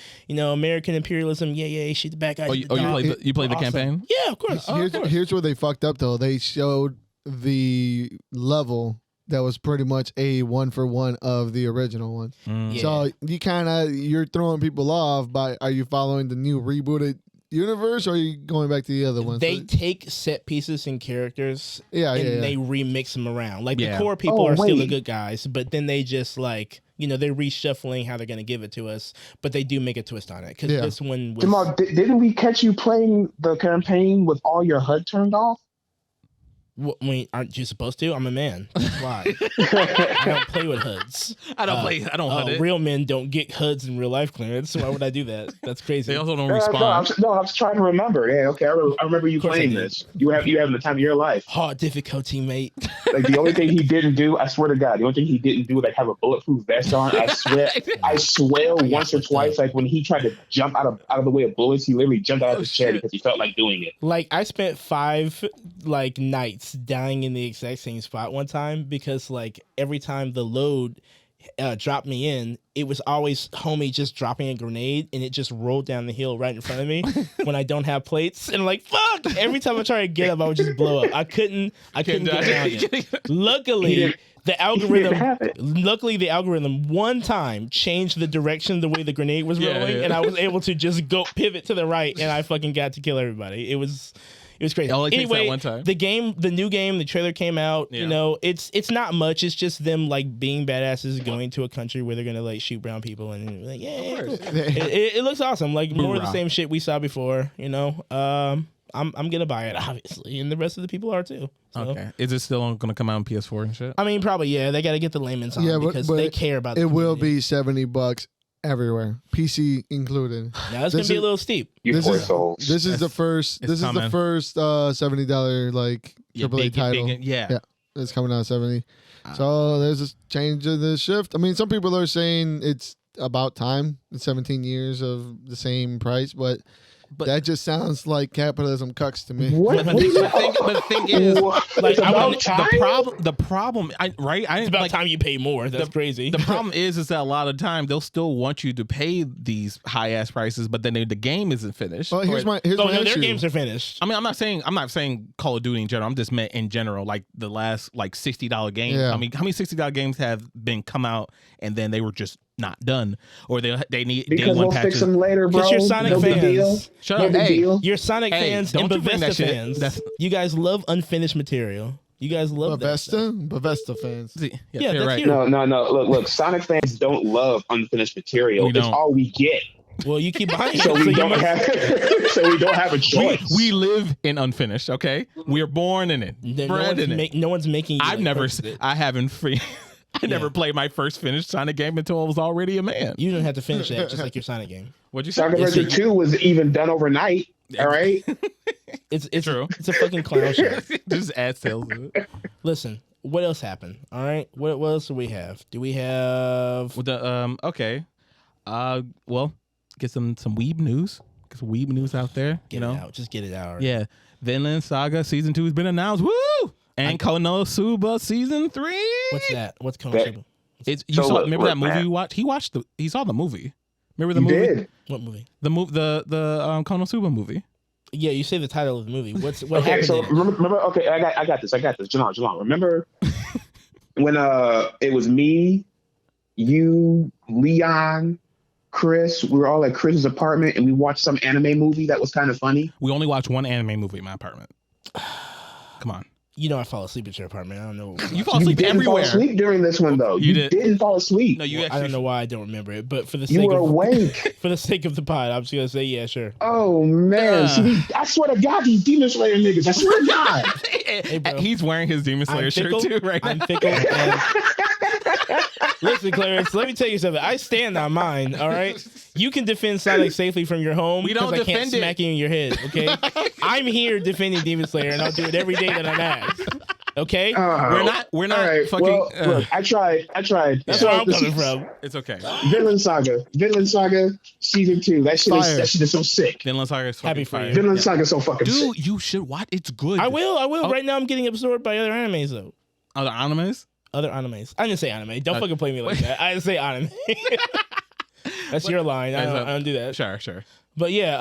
American imperialism. Yeah, shoot the bad guys. You played the campaign? Yeah, of course. Here's where they fucked up though. They showed the level that was pretty much a 1-for-1 of the original one. Yeah. So you're throwing people off are you following the new rebooted universe or are you going back to the other ones? They take set pieces and characters they remix them around. Like the core people are still the good guys, but then they just like, they're reshuffling how they're going to give it to us, but they do make a twist on it. Because this one was... Jamal, didn't we catch you playing the campaign with all your HUD turned off? Aren't you supposed to? I'm a man. That's why. I don't play with HUDs. I don't HUD it. Real men don't get HUDs in real life clearance. Why would I do that? That's crazy. They also don't respond. I was trying to remember. Yeah, okay. I remember you playing this. You having the time of your life. Hard difficulty, mate. Like the only thing he didn't do, I swear to God, the only thing he didn't do was like have a bulletproof vest on. I swear once or twice, like when he tried to jump out of the way of bullets, he literally jumped out of his chair because he felt like doing it. Like I spent 5 nights dying in the exact same spot one time because like every time the load dropped me in, it was always homie just dropping a grenade and it just rolled down the hill right in front of me when I don't have plates, and like fuck, every time I try to get up I would just blow up. I couldn't get around it. Luckily the algorithm one time changed the direction the way the grenade was rolling, and I was able to just go pivot to the right and I fucking got to kill everybody. It was crazy. Anyway, one time. the new game, the trailer came out. It's not much. It's just them like being badasses going to a country where they're gonna like shoot brown people and like cool. It looks awesome. Like more of the same shit we saw before. I'm gonna buy it obviously, and the rest of the people are too. So. Okay. Is it still gonna come out on PS4 and shit? I mean, probably yeah. They got to get the layman's on because they care about. It will be $70 everywhere, PC included. Now it's gonna be a little steep. This is the first $70 like AAA title. It's coming out at 70. So there's a change of the shift. I mean, some people are saying it's about time. It's 17 years of the same price, but that just sounds like capitalism cucks to me. But the thing is, like, the problem, right? It's about time you pay more. That's crazy. The problem is that a lot of time they'll still want you to pay these high ass prices, but then the game isn't finished. Well, here's my issue. Their games are finished. I mean, I'm not saying Call of Duty in general. I'm just meant in general, like the last like $60 games. Yeah. I mean, how many $60 games have been come out and then they were just not done, or they need because day one we'll patches. fix them later, bro. Because you're Sonic fans. Shut up, you're Sonic fans and Bethesda fans. You guys love unfinished material. You guys love Bethesda fans. Yeah, that's right. you. No. Look, Sonic fans don't love unfinished material. It's all we get. Well, you keep buying it, so we don't have a choice. We live in unfinished. Okay, we're born in it. No one's making. I haven't free. I never played my first finished Sonic game until I was already a man. You don't have to finish that, just like your Sonic game. What'd you say? Sonic Adventure 2 was even done overnight. All right, it's true. It's a fucking clown show. Just add sales to it. Listen, what else happened? All right, what else do we have? Do we have okay? Well, get some weeb news. Get some weeb news out there. Get it out. Just get it out. Right? Yeah, Vinland Saga season 2 has been announced. Woo! And Konosuba season 3. What's that? What's Konosuba? Remember that movie you watched? He saw the movie. Remember the movie? Did. What movie? The Konosuba movie. Yeah, you say the title of the movie. What okay, happened? So remember. Okay, I got this. Jalon, remember when it was me, you, Leon, Chris. We were all at Chris's apartment and we watched some anime movie that was kind of funny. We only watched one anime movie in my apartment. Come on. You know I fall asleep at your apartment. I don't know. You fall asleep everywhere. You didn't fall asleep during this one, though. You didn't fall asleep. No, I don't know why I don't remember it, but for the sake you were awake. For the sake of the pod, I'm just gonna say yeah, sure. Oh man, I swear to God, these Demon Slayer niggas. I swear to God. Hey, bro, he's wearing his Demon Slayer shirt too, right? I'm fickle. Listen, Clarence, let me tell you something. I stand on mine, all right? You can defend Sonic safely from your home because I can't smack you in your head, okay? I'm here defending Demon Slayer, and I'll do it every day that I'm asked. Okay? We're not right. fucking... Well, look, I tried. That's where I'm coming from. It's okay. Vinland Saga season 2. That shit is so sick. Vinland Saga is happy for you. Vinland Saga is so fucking sick. Dude, you should watch. It's good. I will. Right now I'm getting absorbed by other animes, though. Other animes? Other animes. I didn't say anime. Don't fucking play me like that. I didn't say anime. That's your line. I don't do that. Sure. But yeah,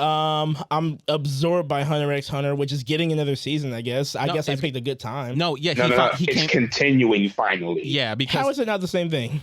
I'm absorbed by Hunter x Hunter, which is getting another season. I guess. I picked a good time. No, yeah, it's continuing finally. Yeah, because how is it not the same thing?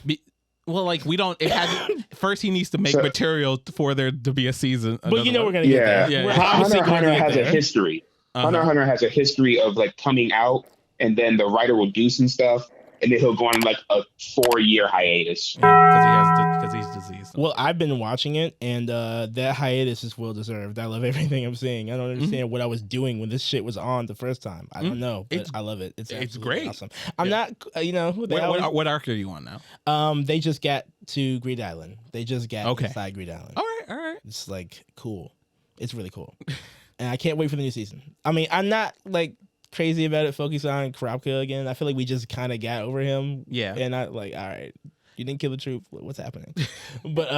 Well, like we don't. It has first. He needs to make material for there to be a season. But you know we're gonna get there. Yeah. Hunter has a history. Hunter has a history of like coming out, and then the writer will do some stuff, and then he'll go on like a 4-year hiatus. Because he's diseased. Well, I've been watching it, and that hiatus is well deserved. I love everything I'm seeing. I don't understand what I was doing when this shit was on the first time. I don't know, but I love it. It's great. Awesome. I'm not, what arc are you on now? They just got to Greed Island. They just got inside Greed Island. All right. It's like cool. It's really cool, and I can't wait for the new season. I mean, I'm not like crazy about it. Focus on Kurapika again. I feel like we just kind of got over him. Yeah, and I like, all right, you didn't kill the truth. What's happening? But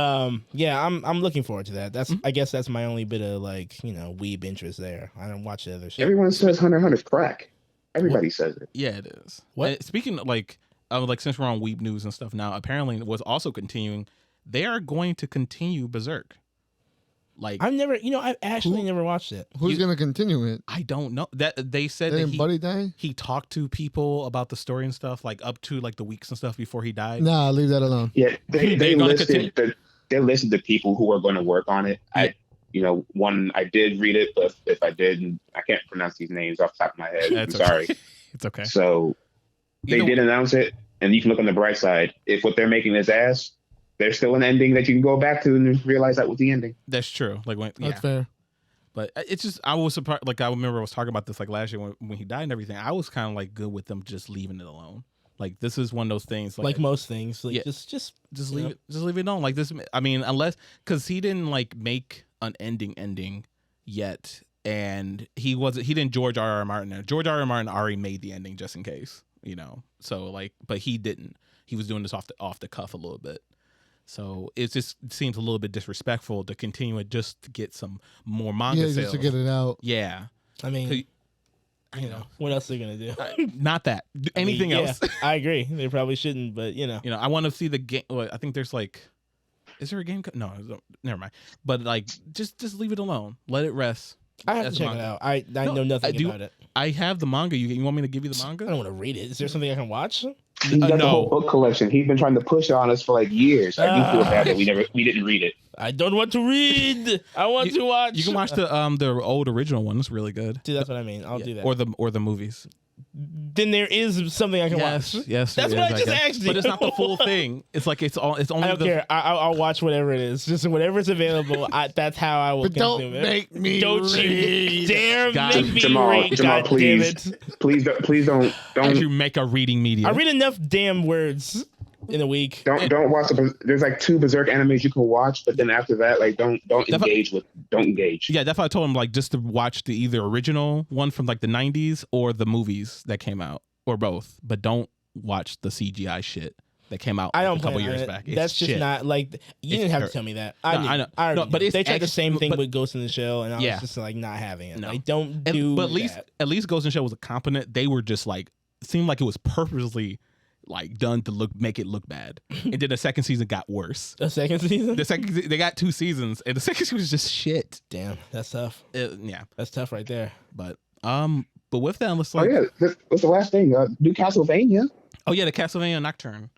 yeah, I'm looking forward to that. That's I guess that's my only bit of like weeb interest there. I don't watch the other shit. Everyone says Hunter x Hunter's crack. Everybody says it. Yeah, it is. What? Speaking of like since we're on weeb news and stuff now, apparently it was also continuing. They are going to continue Berserk. Like I've actually never watched it. Who's gonna continue it? I don't know. That they said Didn't that Buddy die? he talked to people about the story and stuff, like up to like the weeks and stuff before he died. Nah, leave that alone. Yeah, they listed the people who are going to work on it. Yeah. One I did read it, but if I didn't, I can't pronounce these names off the top of my head. I'm sorry. It's okay. So they did announce it, and you can look on the bright side. If what they're making is ass, there's still an ending that you can go back to and realize that was the ending. That's true. That's fair. But it's just, I was surprised. Like I remember I was talking about this like last year when he died and everything. I was kind of like good with them just leaving it alone. Like this is one of those things. Like most things, like just leave it. Just leave it alone. Like this. I mean, because he didn't like make an ending yet, and he didn't George R.R. Martin. George R.R. Martin already made the ending just in case, So like, but he didn't. He was doing this off the cuff a little bit. So it just seems a little bit disrespectful to continue it just to get some more manga sales. Just to get it out. Yeah. I mean, what else are they gonna do? Not that. Anything else. I agree. They probably shouldn't, but I want to see the game. I think there's like, is there a game? No, never mind. But like, just leave it alone. Let it rest. I have to check it out. I know nothing about it. I have the manga. You want me to give you the manga? I don't want to read it. Is there something I can watch? He's got the whole book collection. He's been trying to push it on us for like years. I do feel bad that we didn't read it. I don't want to read. I want to watch. You can watch the old original one. It's really good. Dude, that's what I mean. I'll do that. Or the movies. Then there is something I can watch. Yes, that's what I just asked you. But it's not the full thing. It's like it's only. I don't care. I'll watch whatever it is. Just whatever's available. That's how I will consume it. Make me don't read. You dare make me read. Jamal, God please, damn it. please don't. You make a reading media. I read enough damn words in a week. Don't watch there's like 2 Berserk animes you can watch, but then after that, like don't engage. Yeah, that's why I told him like just to watch the either original one from like the 90s or the movies that came out, or both, but don't watch the CGI shit that came out a couple years back. That's just not like you didn't have to tell me that. I know. But they tried the same thing with Ghost in the Shell, and I was just like not having it. No. Like don't do. But at least Ghost in the Shell was a competent. They were just like seemed like it was purposely like done to make it look bad, and then the second season got worse. The second season? They got 2 seasons, and the second season was just shit. Damn, that's tough. Yeah, that's tough right there. But with that, let's like. Oh yeah, what's the last thing? Do Castlevania? Oh yeah, the Castlevania Nocturne.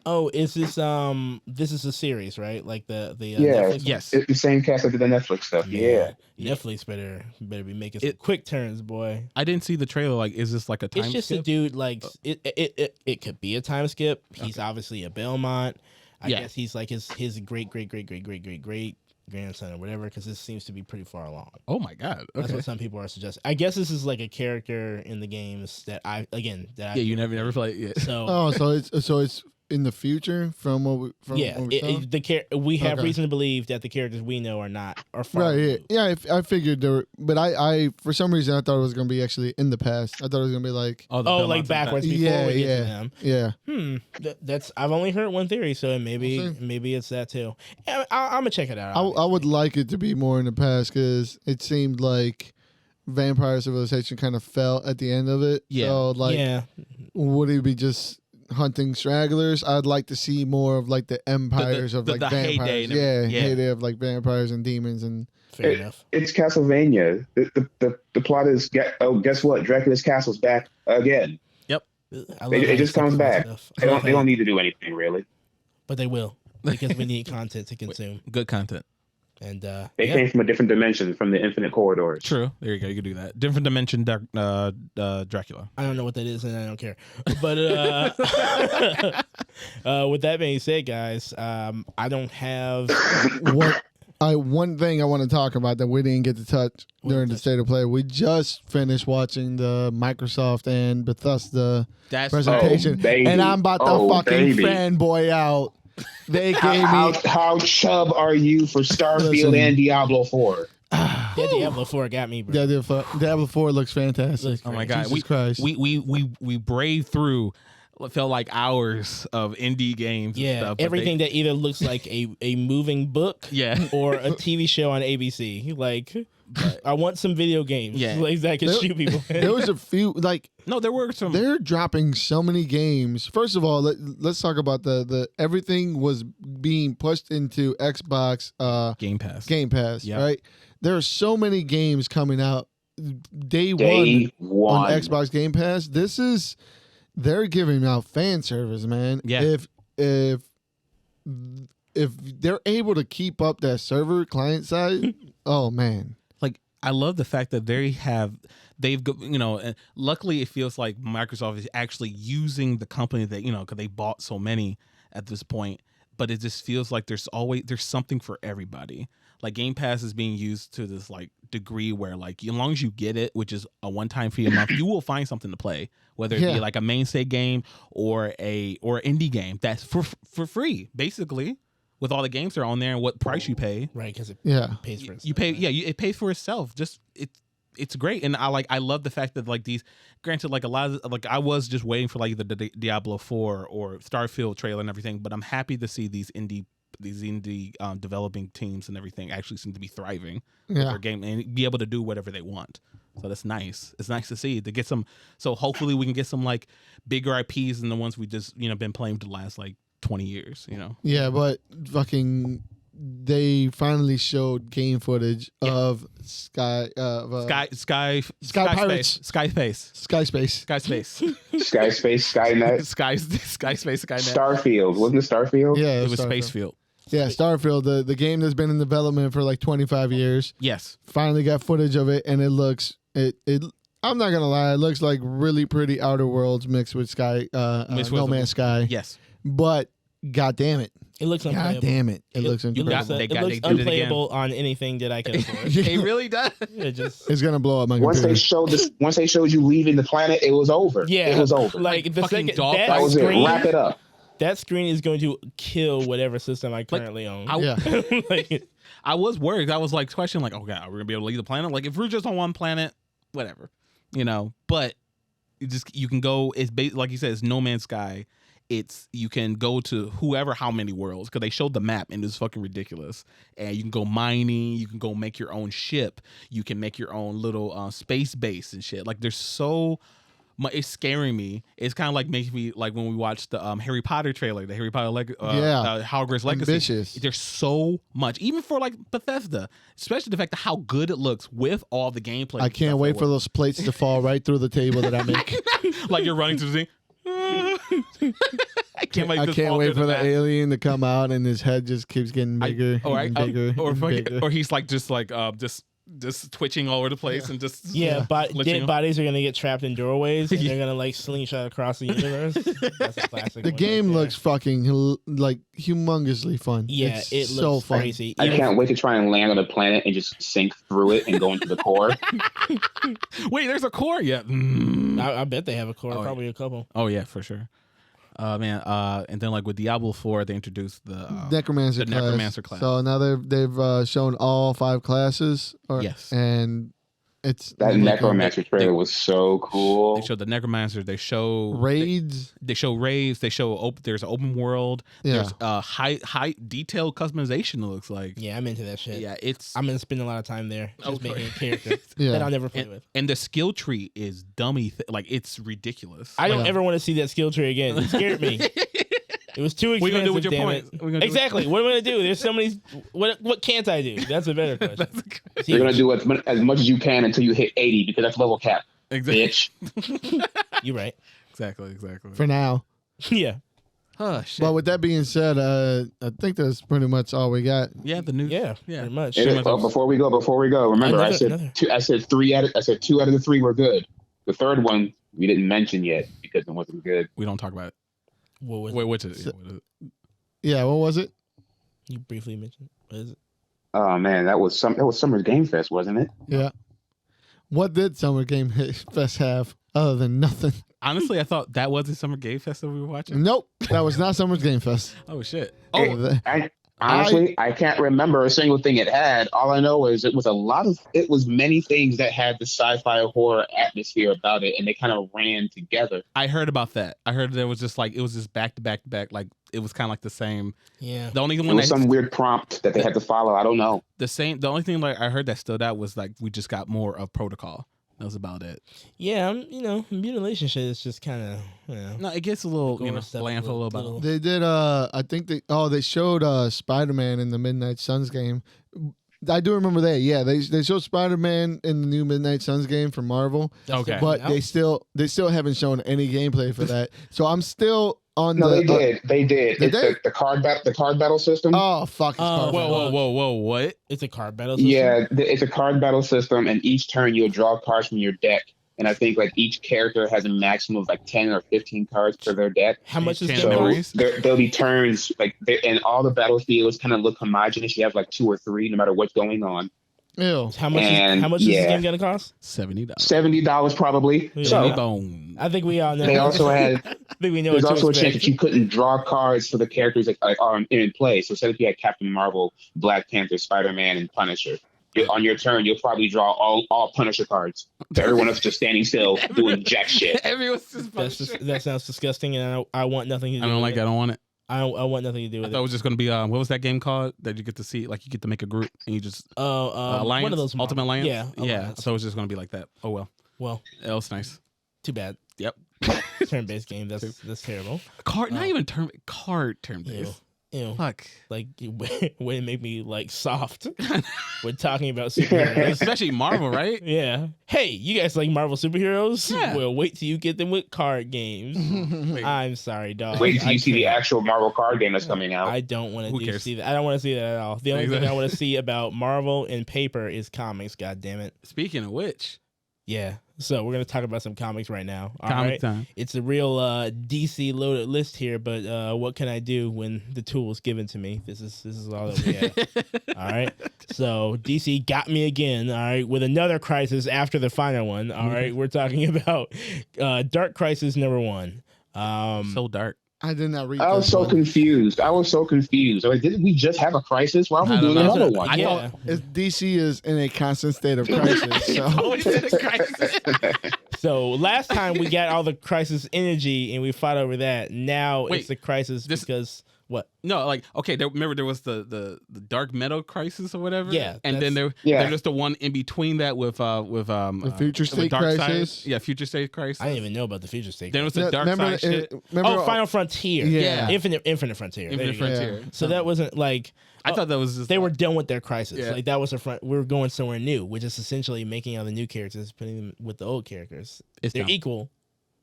Oh, is this this is a series, right? Like the Netflix yes, it's the same cast that did the Netflix stuff. Yeah. Netflix better be making some quick turns, boy. I didn't see the trailer. Like, is this like a time skip? It's just a dude. Like it could be a time skip. He's obviously a Belmont. I guess he's like his great grandson or whatever, because this seems to be pretty far along. Oh my god! Okay. That's what some people are suggesting. I guess this is like a character in the games that you never played yet. So so it's in the future from what we have reason to believe that the characters we know are far right. Yeah, I figured there were, but I for some reason I thought it was gonna be actually in the past. I thought it was gonna be like like backwards before we get to them. Yeah. That's I've only heard one theory, so maybe it's that too. I'm gonna check it out. I would like it to be more in the past, because it seemed like Vampire Civilization kind of fell at the end of it. Yeah. So would he be just hunting stragglers. I'd like to see more of like the empires of like vampires. Heyday of like vampires and demons and. Fair enough. It's Castlevania. The plot is guess what? Dracula's castle's back again. Yep. It just comes back. They don't need to do anything really. But they will because we need content to consume. Good content. And they came from a different dimension from the infinite corridors. True. There you go. You can do that. Different dimension Dracula. I don't know what that is and I don't care. But with that being said, guys, I don't have one thing I want to talk about that we didn't get to touch during the State of Play. We just finished watching the Microsoft and Bethesda presentation, and I'm about to fucking fanboy out. They gave how chub are you for Starfield and Diablo 4? That Diablo 4 got me, bro. Diablo 4 looks fantastic. Oh my god, Jesus Christ. We braved through. It felt like hours of indie games. Yeah, and stuff, everything that either looks like a moving book, or a TV show on ABC. Like, I want some video games. Yeah, like that can shoot people. There was a few there were some. They're dropping so many games. First of all, let's talk about the everything was being pushed into Xbox Game Pass. Right? There are so many games coming out day one on Xbox Game Pass. They're giving out fan service, man. Yeah. If they're able to keep up that server client side, oh man. Like, I love the fact that they've luckily it feels like Microsoft is actually using the company that, because they bought so many at this point, but it just feels like there's something for everybody. Like, Game Pass is being used to this like degree where, like, as long as you get it, which is a one-time fee a month, you will find something to play, whether it be like a mainstay game or an indie game that's for free, basically, with all the games that are on there and what price you pay. Right, because it pays for itself. You pay, it pays for itself. Just it's great, and I love the fact that like these. Granted, like a lot of like I was just waiting for like the Diablo 4 or Starfield trailer and everything, but I'm happy to see these indie developing teams and everything actually seem to be thriving with their game and be able to do whatever they want. So that's nice. It's nice to see, to get some. So hopefully we can get some like bigger IPs than the ones we just been playing for the last like 20 years. Yeah, but fucking they finally showed game footage of Sky Pirates, Skyspace, Skynet, Starfield. Wasn't it Starfield? Yeah, it was Spacefield. Yeah, Starfield, the game that's been in development for like 25 years. Yes. Finally got footage of it, and it looks I'm not gonna lie, it looks like really pretty Outer Worlds mixed with No Man's Sky. Yes. But god damn it. It looks unplayable. God damn it. It looks incredible. It looks unplayable on anything that I can afford. It really does. It's gonna blow up my once computer. Once they showed you leaving the planet, it was over. Yeah. It was over. Like the second that was screen, it. Wrap it up. That screen is going to kill whatever system I currently own. I was worried. I was like questioning, like, oh god, are we gonna be able to leave the planet? Like, if we're just on one planet, whatever, But you can go. It's like you said, it's No Man's Sky. You can go to how many worlds, because they showed the map and it's fucking ridiculous. And you can go mining. You can go make your own ship. You can make your own little space base and shit. Like, there's so. It's scaring me. It's kind of like making me like when we watched the Harry Potter trailer, the Harry Potter Hogwarts Legacy. Ambitious. There's so much, even for like Bethesda, especially the fact of how good it looks with all the gameplay. I can't wait for those plates to fall right through the table that I make. Like you're running through the thing. I can't wait for the alien to come out and his head just keeps getting bigger and bigger. Or he's like just twitching all over the place and just dead bodies are gonna get trapped in doorways and they're gonna like slingshot across the universe. That's a classic. The game looks fucking like humongously fun. Yeah, it looks so crazy. I can't wait to try and land on a planet and just sink through it and go into the core. Wait, there's a core? Yeah. I bet they have a core. Probably a couple. Oh yeah, for sure. Man, and then like with Diablo 4, they introduced the Necromancer class. So now they've shown all 5 classes. Yes. And That Necromancer trailer was so cool. They showed the Necromancer. They show raids. They show raids. They show there's an open world. Yeah. There's high detailed customization. It looks like. Yeah, I'm into that shit. Yeah, I'm gonna spend a lot of time there just making a character Yeah. that I'll never play with. And the skill tree is dummy. Like it's ridiculous. I don't ever want to see that skill tree again. It scared me. It was too expensive. What are you gonna do with your damn points? it. Exactly. What am I gonna do? There's so many. What can't I do? That's a better question. You're gonna do as much as you can until you hit 80 because that's level cap. Exactly. Bitch. You're right. Exactly. For now. Yeah. Oh shit. But with that being said, I think that's pretty much all we got. Yeah, the news. Yeah. Pretty much. Before we go, remember I said two out of the three were good. The third one we didn't mention yet because it wasn't good. We don't talk about it. What was Wait, which is it? Yeah, what was it? You briefly mentioned. What is it? Oh man, that was Summer Game Fest, wasn't it? Yeah. What did Summer Game Fest have other than nothing? Honestly, I thought that was the Summer Game Fest that we were watching. Nope, that was not Summer's Game Fest. Oh shit. I can't remember a single thing it had. All I know is it was many things that had the sci-fi horror atmosphere about it, and they kind of ran together. I heard about that. I heard there was just like it was just back to back to back. Like it was kind of like the same. Yeah. The only It one was some weird prompt that they had to follow. I don't know. The only thing like I heard that stood out was like we just got more of Protocol. That was about it. Yeah, mutilation shit is just kind of, No, it gets a little, stuff, bland for a little bit. They did. I think they showed Spider-Man in the Midnight Suns game. I do remember that. Yeah, they showed Spider-Man in the new Midnight Suns game for Marvel. Okay, but they still haven't shown any gameplay for that. So I'm still on no, the. They did. Did It's the card battle system. Oh fuck! It's card battle. Whoa! What? It's a card battle system? Yeah, it's a card battle system, and each turn you'll draw cards from your deck. And I think like each character has a maximum of like 10 or 15 cards per their deck. How much is so there'll be turns and all the battlefields kind of look homogenous. You have like 2 or 3 no matter what's going on. Ew. How much is this game gonna cost? $70 probably. Yeah. So I think we all know. they also had. I think we know. There's also a chance that you couldn't draw cards for the characters that are in play. So say if you had Captain Marvel, Black Panther, Spider-Man, and Punisher. On your turn, you'll probably draw all Punisher cards. So everyone else just standing still doing jack shit. Everyone's just Punisher. That sounds disgusting, and I want nothing to do with it. I don't like it. I don't want it. I want nothing to do with it. I thought it was just going to be, what was that game called that you get to see? Like you get to make a group and you just... Alliance? One of those. Ultimate Alliance? Yeah. Alliance. So it's just going to be like that. Oh, well. Well. That was nice. Too bad. Yep. Turn-based game. That's terrible. Not even turn-based. Ew. Fuck. Like, way to make me, like, soft when talking about superheroes. Especially Marvel, right? Yeah. Hey, you guys like Marvel superheroes? Yeah. Well, wait till you get them with card games. I'm sorry, dog. Wait till you see the actual Marvel card game that's coming out. I don't want to see that. I don't want to see that at all. The only thing I want to see about Marvel in paper is comics, God damn it. Speaking of which. Yeah. So we're going to talk about some comics right now. Comic time. It's a real DC loaded list here, but what can I do when the tool is given to me? This is all that we have. All right. So DC got me again, all right, with another crisis after the final one. All right. We're talking about Dark Crisis number 1. So dark. I did not read. I was so confused. I was like, didn't we just have a crisis? Why are we doing another one? Yeah. DC is in a constant state of crisis. So. Always in a crisis. So last time we got all the crisis energy and we fought over that. Now it's the crisis because what? No, like okay. Remember there was the Dark Metal crisis or whatever. Yeah, and then there's the one in between that with the Future State Dark Crisis. Side. Yeah, Future State Crisis. I didn't even know about the Future State. Then was the Dark Side shit. Final Frontier. Yeah, Infinite Frontier. Infinite Frontier. Yeah. So that wasn't like. I thought that was just they were done with their crisis. Yeah. Like that was we were going somewhere new, which is essentially making all the new characters, putting them with the old characters. They're equal,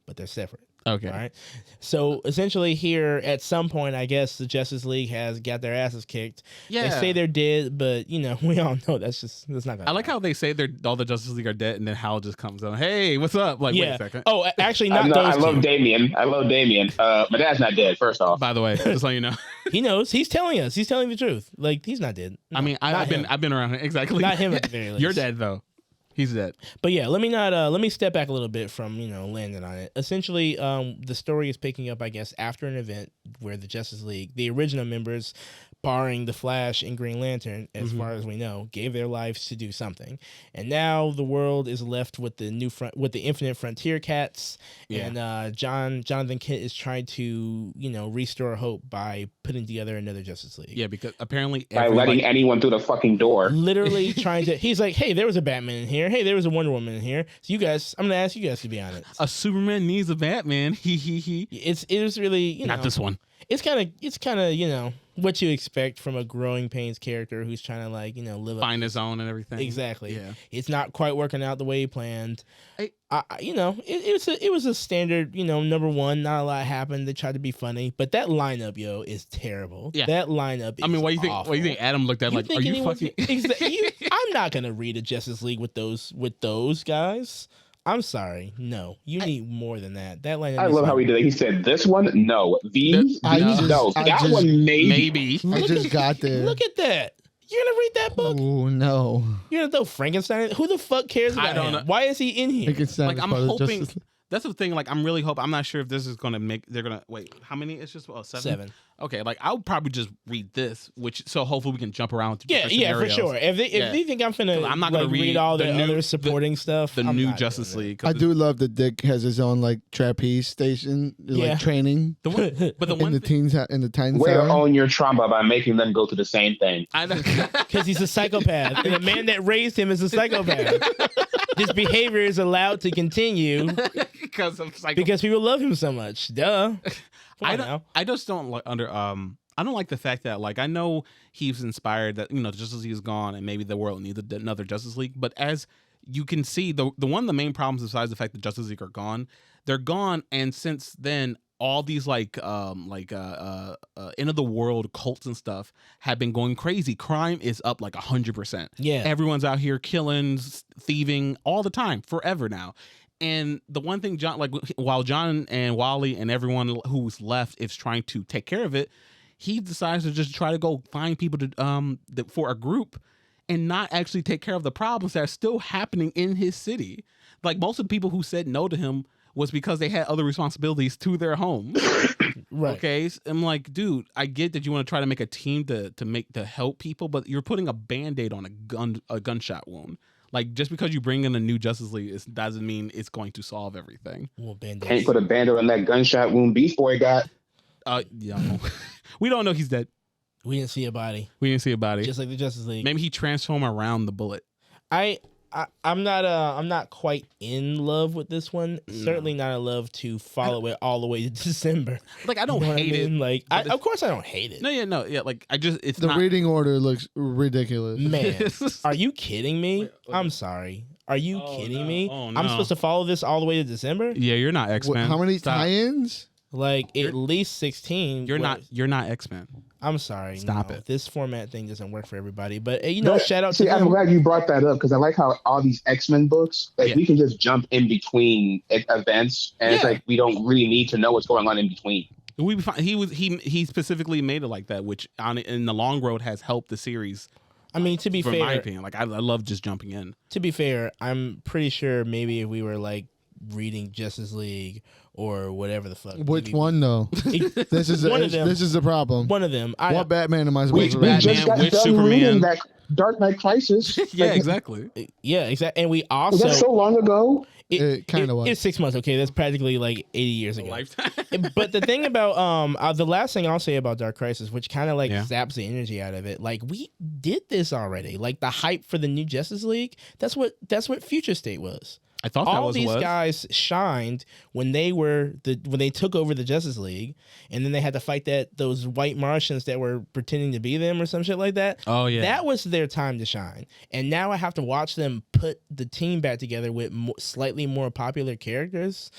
but they're separate. Okay. All right. So essentially, here at some point, I guess the Justice League has got their asses kicked. Yeah. They say they're dead, but we all know that's not gonna. I like how they say all the Justice League are dead, and then Hal just comes on. Hey, what's up? Like, wait a second. Oh, actually, not those. I love Damian. My dad's not dead. First off, by the way, just so you know, he knows. He's telling us. He's telling the truth. Like he's not dead. No, I mean, I've been around exactly. Not him at the very least. You're dead though. He's dead. But yeah, let me step back a little bit from landing on it. Essentially, the story is picking up, I guess, after an event where the Justice League, the original members, barring the Flash and Green Lantern, as far as we know, gave their lives to do something, and now the world is left with the Infinite Frontier cats, and Jonathan Kent is trying to restore hope by putting together another Justice League. Yeah, because apparently by letting anyone through the fucking door, literally trying to. He's like, hey, there was a Batman in here. Hey, there was a Wonder Woman in here. So you guys, I'm gonna ask you guys to be honest. A Superman needs a Batman. It was really not this one. It's kind of what you expect from a growing pains character who's trying to live find his own and everything. Exactly. Yeah. It's not quite working out the way he planned. It was a standard, number one, not a lot happened. They tried to be funny, but that lineup, is terrible. Yeah. That lineup is what awful. do you think Adam looked at like, are you fucking I'm not going to read a Justice League with those guys. I'm sorry. No, you need more than that. That line. I love how he did it. He said, "This one, no. These, no. That one, maybe." I just got there. Look at that. You're gonna read that book? Oh no. You're gonna throw Frankenstein? Who the fuck cares about him? Why is he in here? Frankenstein. I'm hoping. That's the thing. Like, I'm really hoping. I'm not sure if this is gonna make. They're gonna wait. How many? It's just 7. 7. Okay, like I'll probably just read this, so hopefully we can jump around to different scenarios. For sure. If they think I'm not gonna read all the other supporting stuff, the new Justice League. I do love that Dick has his own trapeze station, training. But the one in the teens in the Titans. Way to own your trauma by making them go to the same thing. Because he's a psychopath, and the man that raised him is a psychopath. This behavior is allowed to continue because people love him so much. Duh. I just don't like I don't like the fact that I know he's inspired that Justice League is gone and maybe the world needs another Justice League, but as you can see, the one of the main problems besides the fact that Justice League are gone, they're gone, and since then all these end of the world cults and stuff have been going crazy. Crime is up 100%. Yeah, everyone's out here killing, thieving all the time, forever now. And the one thing while John and Wally and everyone who's left is trying to take care of it, he decides to just try to go find people to for a group and not actually take care of the problems that are still happening in his city. Like, most of the people who said no to him was because they had other responsibilities to their home. Right. Okay. So I'm like, dude, I get that you want to try to make a team to help people, but you're putting a Band-Aid on a gunshot wound. Like, just because you bring in a new Justice League doesn't mean it's going to solve everything. Well, can't put a Band-Aid on that gunshot wound before he got. Yeah. We don't know he's dead. We didn't see a body. Just like the Justice League. Maybe he transformed around the bullet. I'm not quite in love with this one. No. Certainly not in love to follow it all the way to December. Like, I don't hate it. Of course I don't hate it. No. Like, it's the reading order looks ridiculous. Man, are you kidding me? I'm sorry. Are you kidding me? Oh, no. I'm supposed to follow this all the way to December? Yeah, you're not X-Men. How many tie-ins? At least 16. You're not X-Men. I'm sorry. Stop it. This format thing doesn't work for everybody. But shout out to them. I'm glad you brought that up because I like how all these X-Men books, we can just jump in between events, and it's we don't really need to know what's going on in between. He specifically made it like that, which in the long road has helped the series. I mean, to be fair, in my opinion, I love just jumping in. To be fair, I'm pretty sure maybe if we were reading Justice League or whatever the fuck. Which one though? This is one of them. This is the problem. One of them. What Batman am I supposed to read? We just got done reading that Dark Knight Crisis. Yeah, exactly. Yeah, exactly. And we also. Was that so long ago? It kind of was. It's 6 months. Okay, that's practically 80 years ago. Lifetime. But the thing about the last thing I'll say about Dark Crisis, which kind of zaps the energy out of it, we did this already. The hype for the new Justice League. That's what Future State was. I thought all these guys shined when they took over the Justice League, and then they had to fight those white Martians that were pretending to be them or some shit like that. Oh yeah, that was their time to shine. And now I have to watch them put the team back together with slightly more popular characters,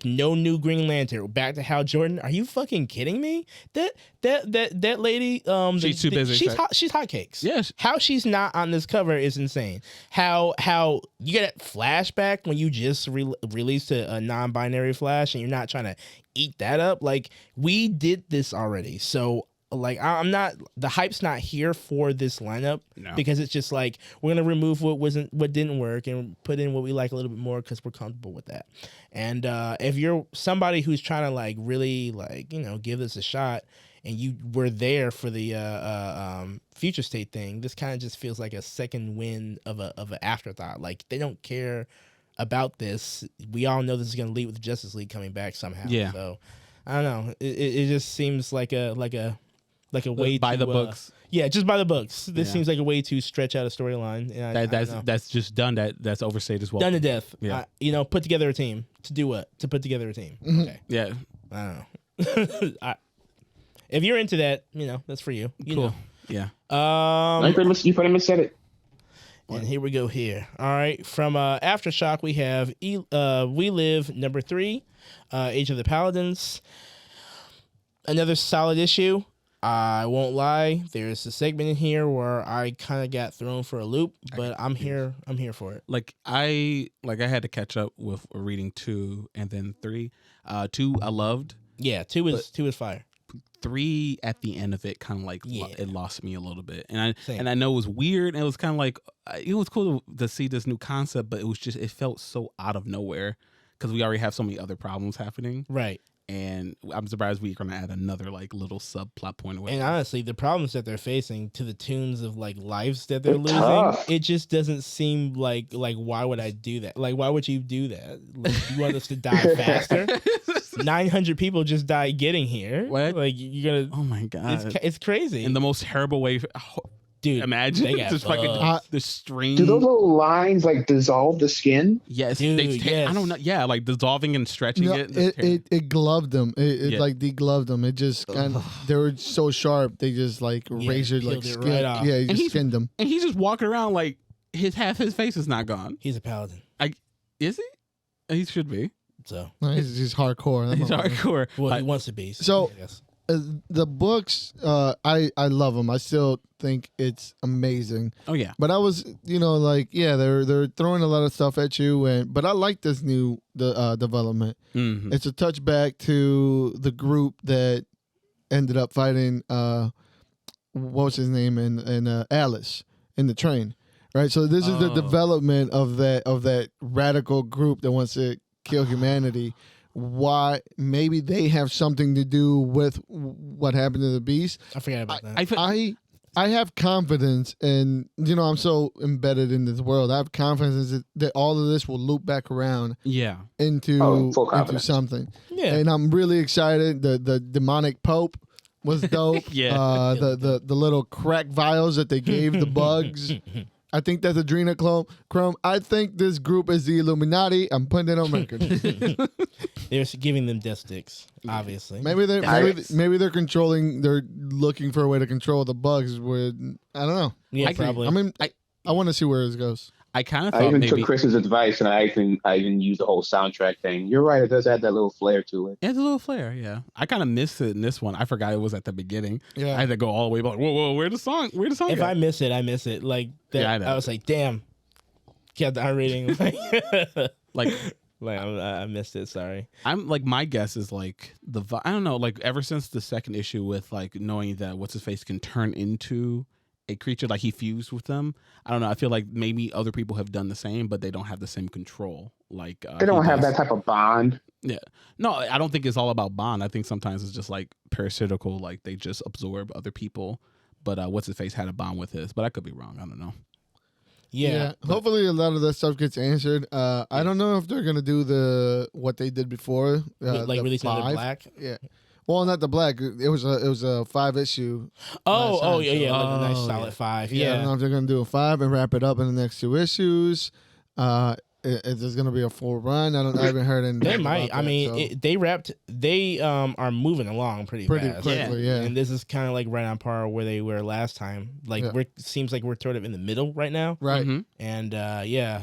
no new Green Lantern. Back to Hal Jordan. Are you fucking kidding me? That lady. She's too busy. She's hotcakes. Yes. How she's not on this cover is insane. How you get that flashback when you just released a non-binary Flash and you're not trying to eat that up. We did this already. So like I'm not, the hype's not here for this lineup because it's just like we're gonna remove what didn't work and put in what we like a little bit more because we're comfortable with that. And if you're somebody who's trying to like really like give this a shot and you were there for the future state thing, this kind of just feels like a second win of an afterthought. Like they don't care about this. We all know this is gonna lead with the Justice League coming back somehow. Yeah. So I don't know. It just seems like a way by the books. Yeah, just by the books. This seems like a way to stretch out a storyline. That's just done. That's overstated as well. Done to death. Yeah. Put together a team to do what? To put together a team. Okay. Yeah. I don't know. If you're into that, that's for you. You know. Yeah. You pretty much said it. And here we go here. All right. From Aftershock, we have We Live number 3, Age of the Paladins. Another solid issue. I won't lie. There's a segment in here where I kind of got thrown for a loop, but I'm here for it. Like I had to catch up with reading 2 and then 3. 2 I loved. Yeah, 2 is fire. 3 at the end of it kind of like it lost me a little bit, and I know it was weird, and it was kind of like it was cool to see this new concept, but it felt so out of nowhere because we already have so many other problems happening, right? And I'm surprised we're gonna add another like little subplot point away. And honestly, the problems that they're facing to the tunes of like lives that they're losing, it just doesn't seem like why would I do that? Like why would you do that? Like, you want us to die faster? 900 people just died getting here. What? Like you're gonna? Oh my god! It's crazy in the most terrible way. Dude, imagine just fucking the string. Do those little lines like dissolve the skin? Yes, dude, I don't know. Yeah, like dissolving and stretching it. It gloved them. It like degloved them. It just they were so sharp. They just like razored like skin. Right off. Yeah, he just skinned them. And he's just walking around like half his face is not gone. He's a paladin. Is he? He should be. So he's hardcore. He's hardcore. Well, he wants to be. So the books, I love them. I still think it's amazing. Oh yeah. But I was, they're throwing a lot of stuff at you, but I like this new development. Mm-hmm. It's a touchback to the group that ended up fighting what was his name in Alice in the train, right? So this is the development of that radical group that wants to kill humanity. Why maybe they have something to do with what happened to the beast. I forgot about that. I have confidence in, I'm so embedded in this world. I have confidence that all of this will loop back around into something. Yeah. And I'm really excited. The demonic pope was dope. Yeah. The little crack vials that they gave the bugs. I think that's adrenochrome. I think this group is the Illuminati. I'm putting it on record. They're giving them death sticks, obviously. Maybe they're controlling. They're looking for a way to control the bugs. I don't know. Yeah, probably. I mean, I want to see where this goes. I kind of thought I even maybe took Chris's advice, and I even used the whole soundtrack thing. You're right; it does add that little flair to it. It has a little flair, yeah. I kind of missed it in this one. I forgot it was at the beginning. Yeah, I had to go all the way back. Whoa, where's the song? If I miss it, I miss it. Like that, yeah, I was like, damn. Kept on reading. I missed it. Sorry. I'm like, my guess is like I don't know. Like ever since the second issue with like knowing that what's his face can turn into a creature, like he fused with them. I don't know. I feel like maybe other people have done the same, but they don't have the same control. Like they don't have that type of bond. Yeah. No, I don't think it's all about bond. I think sometimes it's just like parasitical, like they just absorb other people. But what's his face had a bond with his, but I could be wrong. I don't know. Yeah. Hopefully a lot of that stuff gets answered. I don't know if they're gonna do what they did before, like releasing the black. Yeah. Well, not the black. It was a 5-issue. Oh, yeah, like a nice solid 5. Yeah. I don't know if they're gonna do a 5 and wrap it up in the next 2 issues. Is there's gonna be a full run? I haven't heard anything. They might. I mean, they are moving along pretty fast. quickly, yeah. And this is kind of like right on par where they were last time. Like seems like we're sort of in the middle right now. Right. Mm-hmm. And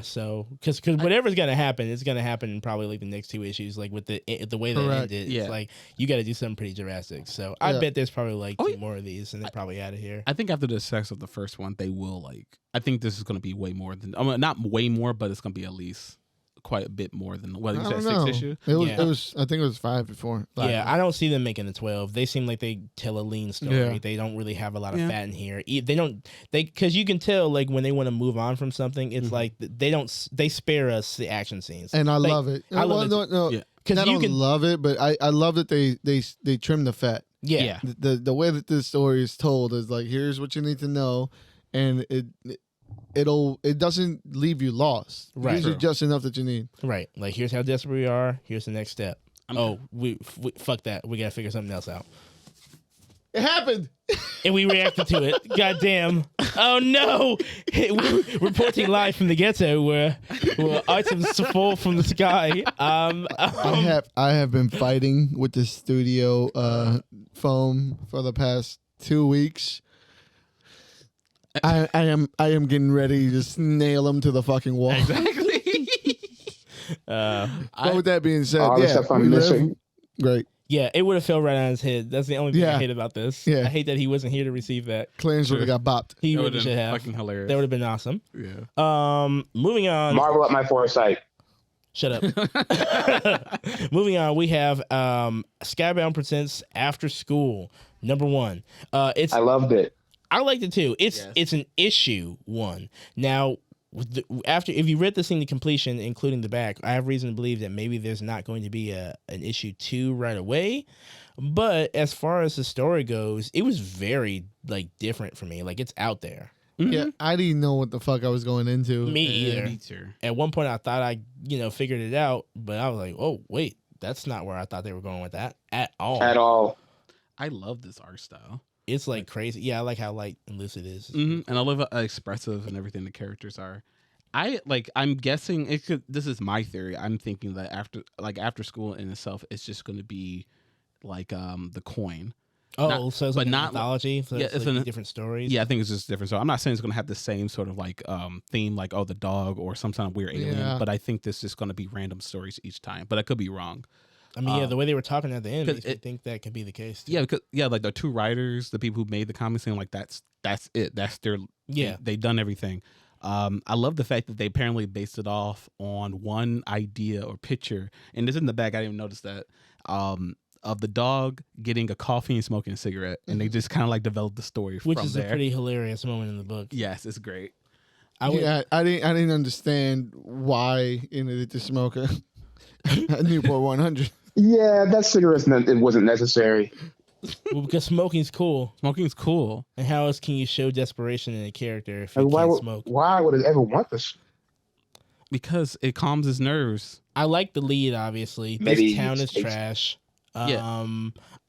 so because whatever's gonna happen, it's gonna happen in probably like the next 2 issues. Like with the way that ended, it's like you got to do something pretty drastic. So I bet there's probably like 2 more of these, and they're probably out of here. I think after the success of the first one, they will like. I think this is going to be way more than not way more, but it's going to be at least quite a bit more than what you I said, don't 6 know. issue. It was. Yeah. It was. I think it was 5 before. Yeah, I don't see them making a 12. They seem like they tell a lean story. Yeah. They don't really have a lot of Yeah. fat in here. Because you can tell like when they want to move on from something, it's like they spare us the action scenes. And I Like, love it. I love it. No, Yeah. Because I you don't can, love it, but I love that they trim the fat. yeah. The way that this story is told is like, here's what you need to know, and it doesn't leave you lost. It Right. gives you True. just enough that you need. Right. Like, here's how desperate we are. Here's the next step. We fuck that. We got to figure something else out. It happened. And we reacted to it. Goddamn. Oh, no. We're reporting live from the ghetto where items fall from the sky. I have been fighting with the studio foam for the past 2 weeks. I am getting ready to just nail him to the fucking wall. Exactly. But with that being said, all the stuff I'm missing. Great. Yeah, it would have fell right on his head. That's the only thing I Yeah. hate about this. Yeah. I hate that he wasn't here to receive that. Clarence would have got bopped. He That really would've should been have. fucking hilarious. That would have been awesome. Yeah. Moving on. Marvel at my foresight. Shut up. Moving on, we have Skybound presents Afterschool #1. I loved it. I liked it too. Yes. It's an issue 1. Now, if you read this thing to completion, including the back, I have reason to believe that maybe there's not going to be an issue 2 right away. But as far as the story goes, it was very different for me. Like, it's out there. Yeah, I didn't know what the fuck I was going into. Me either. Me too. At one point, I thought I figured it out, but I was like, oh wait, that's not where I thought they were going with that at all. At all. I love this art style. It's like crazy. Yeah, I like how light and loose it is. And I love how expressive and everything the characters are. I'm guessing it could. This is my theory. I'm thinking that after school in itself, it's just going to be like the coin. Oh, Not- so it's but like not- mythology. So yeah, it's it's like an- different stories. Yeah, I think it's just different. So I'm not saying it's going to have the same sort of theme, like the dog or some kind of weird alien. Yeah. But I think this is going to be random stories each time. But I could be wrong. I mean, the way they were talking at the end 'cause makes me think that could be the case. Too. Yeah, because like the two writers, the people who made the comics, saying like that's it. That's their Yeah. They've done everything. I love the fact that they apparently based it off on one idea or picture, and this is in the back. I didn't even notice that. Of the dog getting a coffee and smoking a cigarette, and they just kind of developed the story Which from is there. a pretty hilarious moment in the book. Yes, it's great. I would, I didn't understand why you needed to smoke a Newport 100. Yeah, that cigarette it wasn't necessary. well, because smoking's cool. Smoking's cool. And how else can you show desperation in a character if you Like, can't smoke? why would it ever want this? Because it calms his nerves. I like the lead, obviously. Maybe This town is it's- trash. Yeah.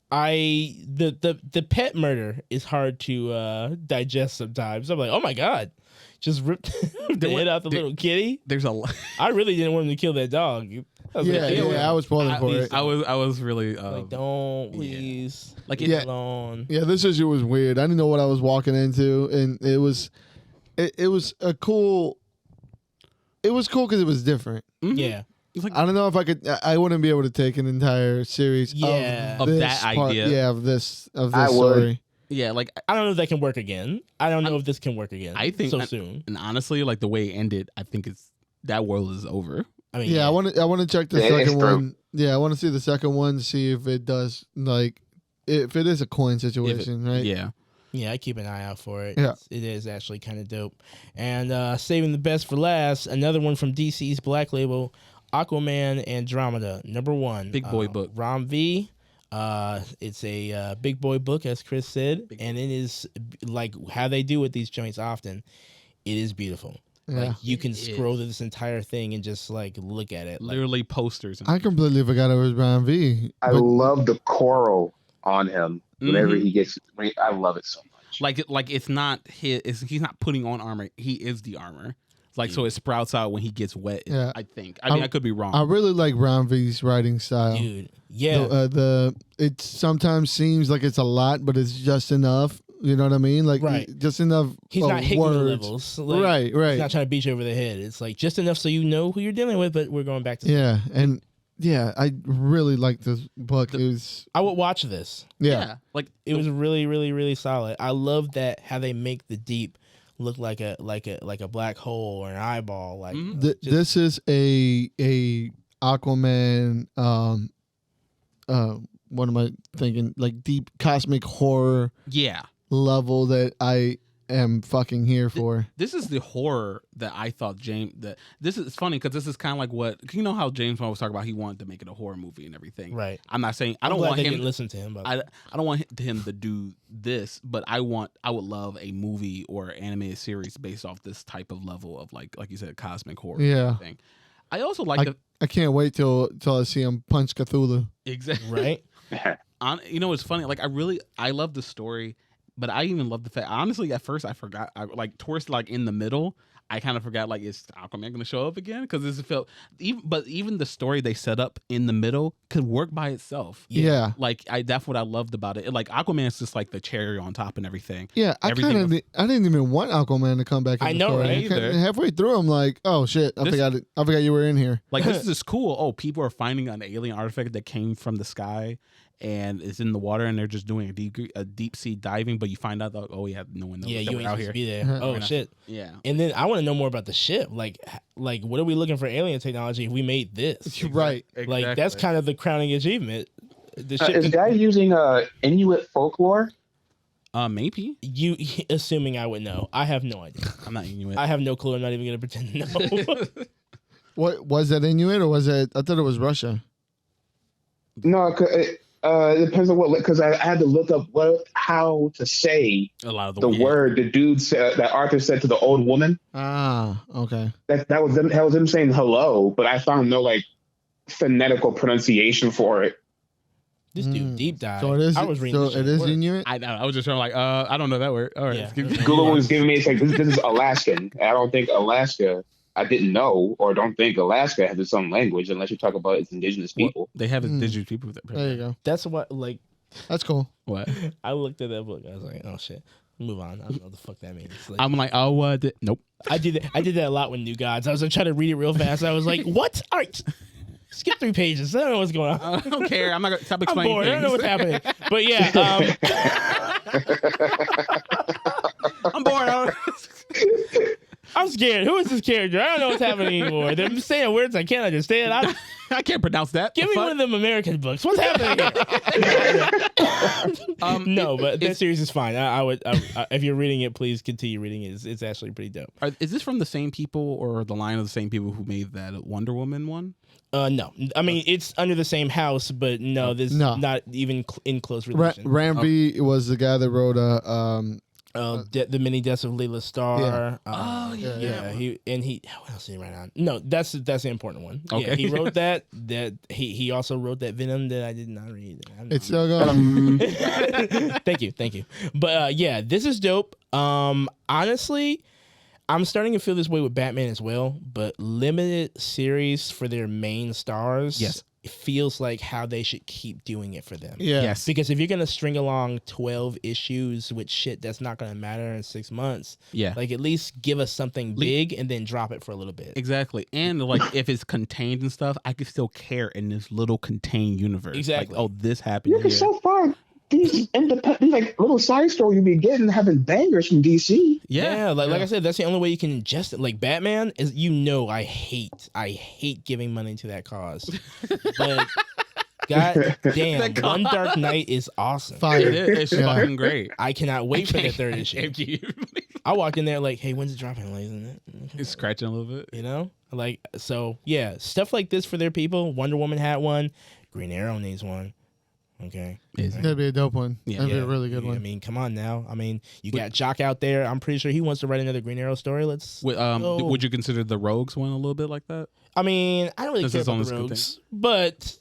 The pet murder is hard to digest sometimes. I'm like, oh my god, just ripped the head out the little kitty. There's a lot. I really didn't want him to kill that dog. I was like, I was pulling for it. I was really like, don't please, Like, leave yeah. it alone. Yeah, this issue was weird. I didn't know what I was walking into, and it was a cool. It was cool because it was different. Yeah, It's like I don't know if I could. I wouldn't be able to take an entire series Yeah. Of this that part, idea. Yeah, of this I would. story. yeah, like I don't know if that can work again. I don't know if this can work again. I think so I- soon. and honestly, like the way it ended, I think that world is over. I mean, Yeah, I want to check the Yeah, it's second true. one. Yeah, I want to see the second one, see if it does if it is a coin situation, right? Yeah. Yeah, I keep an eye out for it. Yeah. It is actually kind of dope. And saving the best for last, another one from DC's Black Label, Aquaman Andromeda, #1. Big boy book. Rom V. It's a big boy book, as Chris said, and it is like how they do with these joints often. It is beautiful. Yeah. Like you can It scroll through this entire thing and just look at it. Like, Literally posters. And I completely forgot it was Brian V. I but- love the coral on him whenever Mhm. he gets. I love it so much. like it's not he's not putting on armor. He is the armor. Like so it sprouts out when he gets wet. Yeah. I think. I mean, I could be wrong. I really like Brown V's writing style. dude, yeah. It sometimes seems like it's a lot, but it's just enough. You know what I mean? Like Right. just enough. He's not hitting the words. levels. Like, Right, right. He's not trying to beat you over the head. It's like just enough so you know who you're dealing with, but we're going back to Yeah, and yeah, I really like this book. It was I would watch this. yeah. Like It was really, really, really solid. I love that how they make the deep look like a black hole or an eyeball. Like this is a Aquaman. What am I thinking? Like deep cosmic horror. Yeah. Level that I am fucking here for. This is the horror that I thought James. That this is funny because this is kind of like what you know how James Wan was talking about. He wanted to make it a horror movie and everything. Right. I'm not saying I I'm don't glad want they him. didn't listen to him. I don't want him to do this, but I would love a movie or animated series based off this type of level of like you said, cosmic horror. Yeah. Thing. I also like I can't wait till I see him punch Cthulhu. Exactly. Right. You know, it's funny. Like I love the story. But I even love the fact. Honestly, at first I forgot. Towards like in the middle, I kind of forgot. Like, is Aquaman going to show up again? Because this felt even the story they set up in the middle could work by itself. Yeah. Like that's what I loved about it. Like Aquaman's just like the cherry on top and everything. Yeah, I didn't even want Aquaman to come back. I know, right? Halfway through, I'm like, oh shit, I forgot you were in here. Like this is cool. Oh, people are finding an alien artifact that came from the sky. And it's in the water, and they're just doing a deep sea diving. But you find out that no one knows. Yeah, that you we're ain't out supposed here. to be there. Oh shit. Yeah. And then I want to know more about the ship. Like what are we looking for alien technology if we made this? Right. Like that's kind of the crowning achievement. The ship is guy using Inuit folklore? Maybe. You assuming I would know? I have no idea. I'm not Inuit. I have no clue. I'm not even gonna pretend to know. What was that Inuit or was it? I thought it was Russia. No, it depends on what, because I had to look up how to say a lot of the word the dude said that Arthur said to the old woman. Ah, okay. That was him saying hello, but I found no like phonetical pronunciation for it. This dude deep dive. So it is. I was reading. So it is Inuit. I was just trying like I don't know that word. All right. Yeah. Google was giving me it's like this is Alaskan. I don't think Alaska. I didn't know or don't think Alaska has its own language unless you talk about its indigenous people. Well, they have indigenous people. There you go. That's what That's cool. What? I looked at that book. I was like, oh shit. Move on. I don't know what the fuck that means. Like, I'm like, oh, what? Nope. I did that a lot with New Gods. I was like, trying to read it real fast. I was like, what? All right. Skip 3 pages. I don't know what's going on. I don't care. I'm not going to stop I'm explaining bored. things. I don't know what's happening. But yeah. I'm bored. I'm scared. Who is this character? I don't know what's happening anymore. They're saying words I can't understand. I can't pronounce that. Give me one of them American books. What's happening here? No, but that series is fine. I would, if you're reading it, please continue reading it. It's actually pretty dope. Is this from the same people or the line of the same people who made that Wonder Woman one? No. I mean, it's under the same house, but no, this is not even in close relation. Ramby was the guy that wrote the Many Deaths of Leela Starr. Yeah. He what else did he write on? No, that's the important one. Okay. Yeah, he wrote that. He also wrote that Venom that I did not read. It's still going. Thank you. But yeah, this is dope. Honestly, I'm starting to feel this way with Batman as well. But limited series for their main stars. Yes. It feels like how they should keep doing it for them. Yeah. Yes. Because if you're going to string along 12 issues with shit that's not going to matter in 6 months, Yeah. like at least give us something big and then drop it for a little bit. Exactly. And like if it's contained and stuff, I could still care in this little contained universe. Exactly. Like, oh, this happened Yeah, here. so far these like little side stories you be getting having bangers from DC. Yeah, like I said, that's the only way you can ingest it. Like Batman is, I hate giving money to that cause. But God damn, One Dark Knight is awesome. Fire. It's fucking great. I cannot wait for the third issue. I walk in there like, hey, when's it dropping? Like, isn't it? It's scratching a little bit. You know? Like, so yeah, stuff like this for their people. Wonder Woman had one. Green Arrow needs one. Okay. That'd be a dope one. Yeah. That'd be a really good one. I mean, come on now. I mean, you got Jock out there. I'm pretty sure he wants to write another Green Arrow story. Would you consider the Rogues one a little bit like that? I mean, I don't really care This is about on the this Rogues, but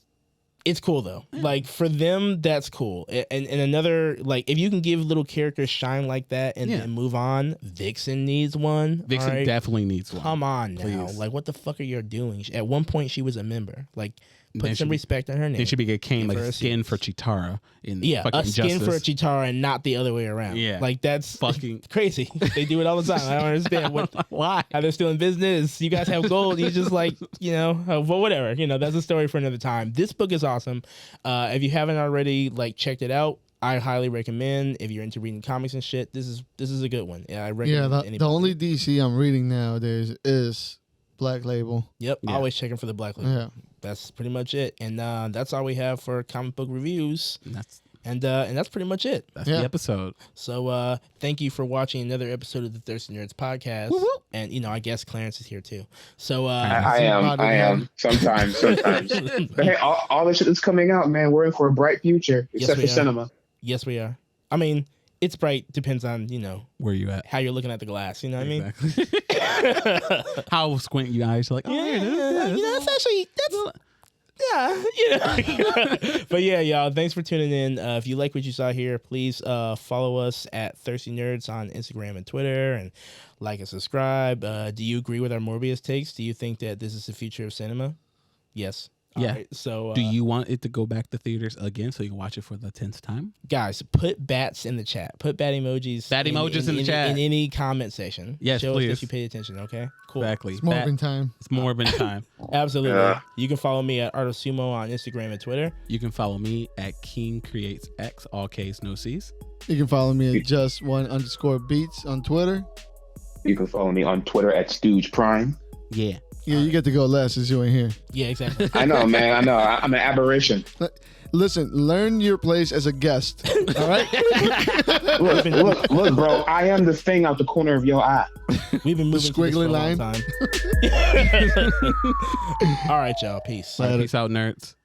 it's cool though. Like for them, that's cool. And another, like if you can give little characters shine like that and then move on, Vixen needs one. Vixen all right? definitely needs one. Come on now. Please. Like what the fuck are you doing? At one point she was a member. Like put some respect on her name. They should be getting like for a a skin for Chitara in Yeah, fucking a skin Injustice. for a Chitara and not the other way around. Yeah. Like that's Fucking crazy. They do it all the time. I don't understand why. how they're still in business. You guys have gold. You just like, well, whatever. That's a story for another time. This book is awesome. If you haven't already like checked it out, I highly recommend if you're into reading comics and shit. This is a good one. Yeah, I recommend. Yeah, the only DC I'm reading nowadays is Black Label. Yep, Yeah. always checking for the Black Label. Yeah. That's pretty much it, and that's all we have for comic book reviews. And that's pretty much it. That's the episode. So thank you for watching another episode of the Thirsty Nerds podcast. Woo-woo. And I guess Clarence is here too. So I am. Sometimes. But hey, all the shit that's coming out, man, we're in for a bright future, except for cinema. Yes, we are. I mean, it's bright. Depends on where you at, how you're looking at the glass. You know what exactly. I mean? How squint you eyes? Like, that's actually But yeah, y'all, thanks for tuning in. If you like what you saw here, please follow us at Thirsty Nerds on Instagram and Twitter, and like and subscribe. Do you agree with our Morbius takes? Do you think that this is the future of cinema? Yes. Yeah. All right, so do you want it to go back to theaters again so you can watch it for the 10th time? Guys, put bats in the chat. Put bat emojis. In the chat. In any comment section. Yes, Show please. us that you paid attention, okay? Cool. Exactly. It's Morbin time. It's Morbin time. Absolutely. Yeah. You can follow me at Art of Sumo on Instagram and Twitter. You can follow me at King Creates X, all K's, no C's. You can follow me at Jest One _beats on Twitter. You can follow me on Twitter at Stooge Prime. Yeah. Yeah, you get to go last since you ain't here. Yeah, exactly. I know, man. I know. I'm an aberration. Listen, learn your place as a guest. All right. look, bro. I am the thing out the corner of your eye. We've been moving squiggly to this for a line. long time. All right, y'all. Peace. Peace out, nerds.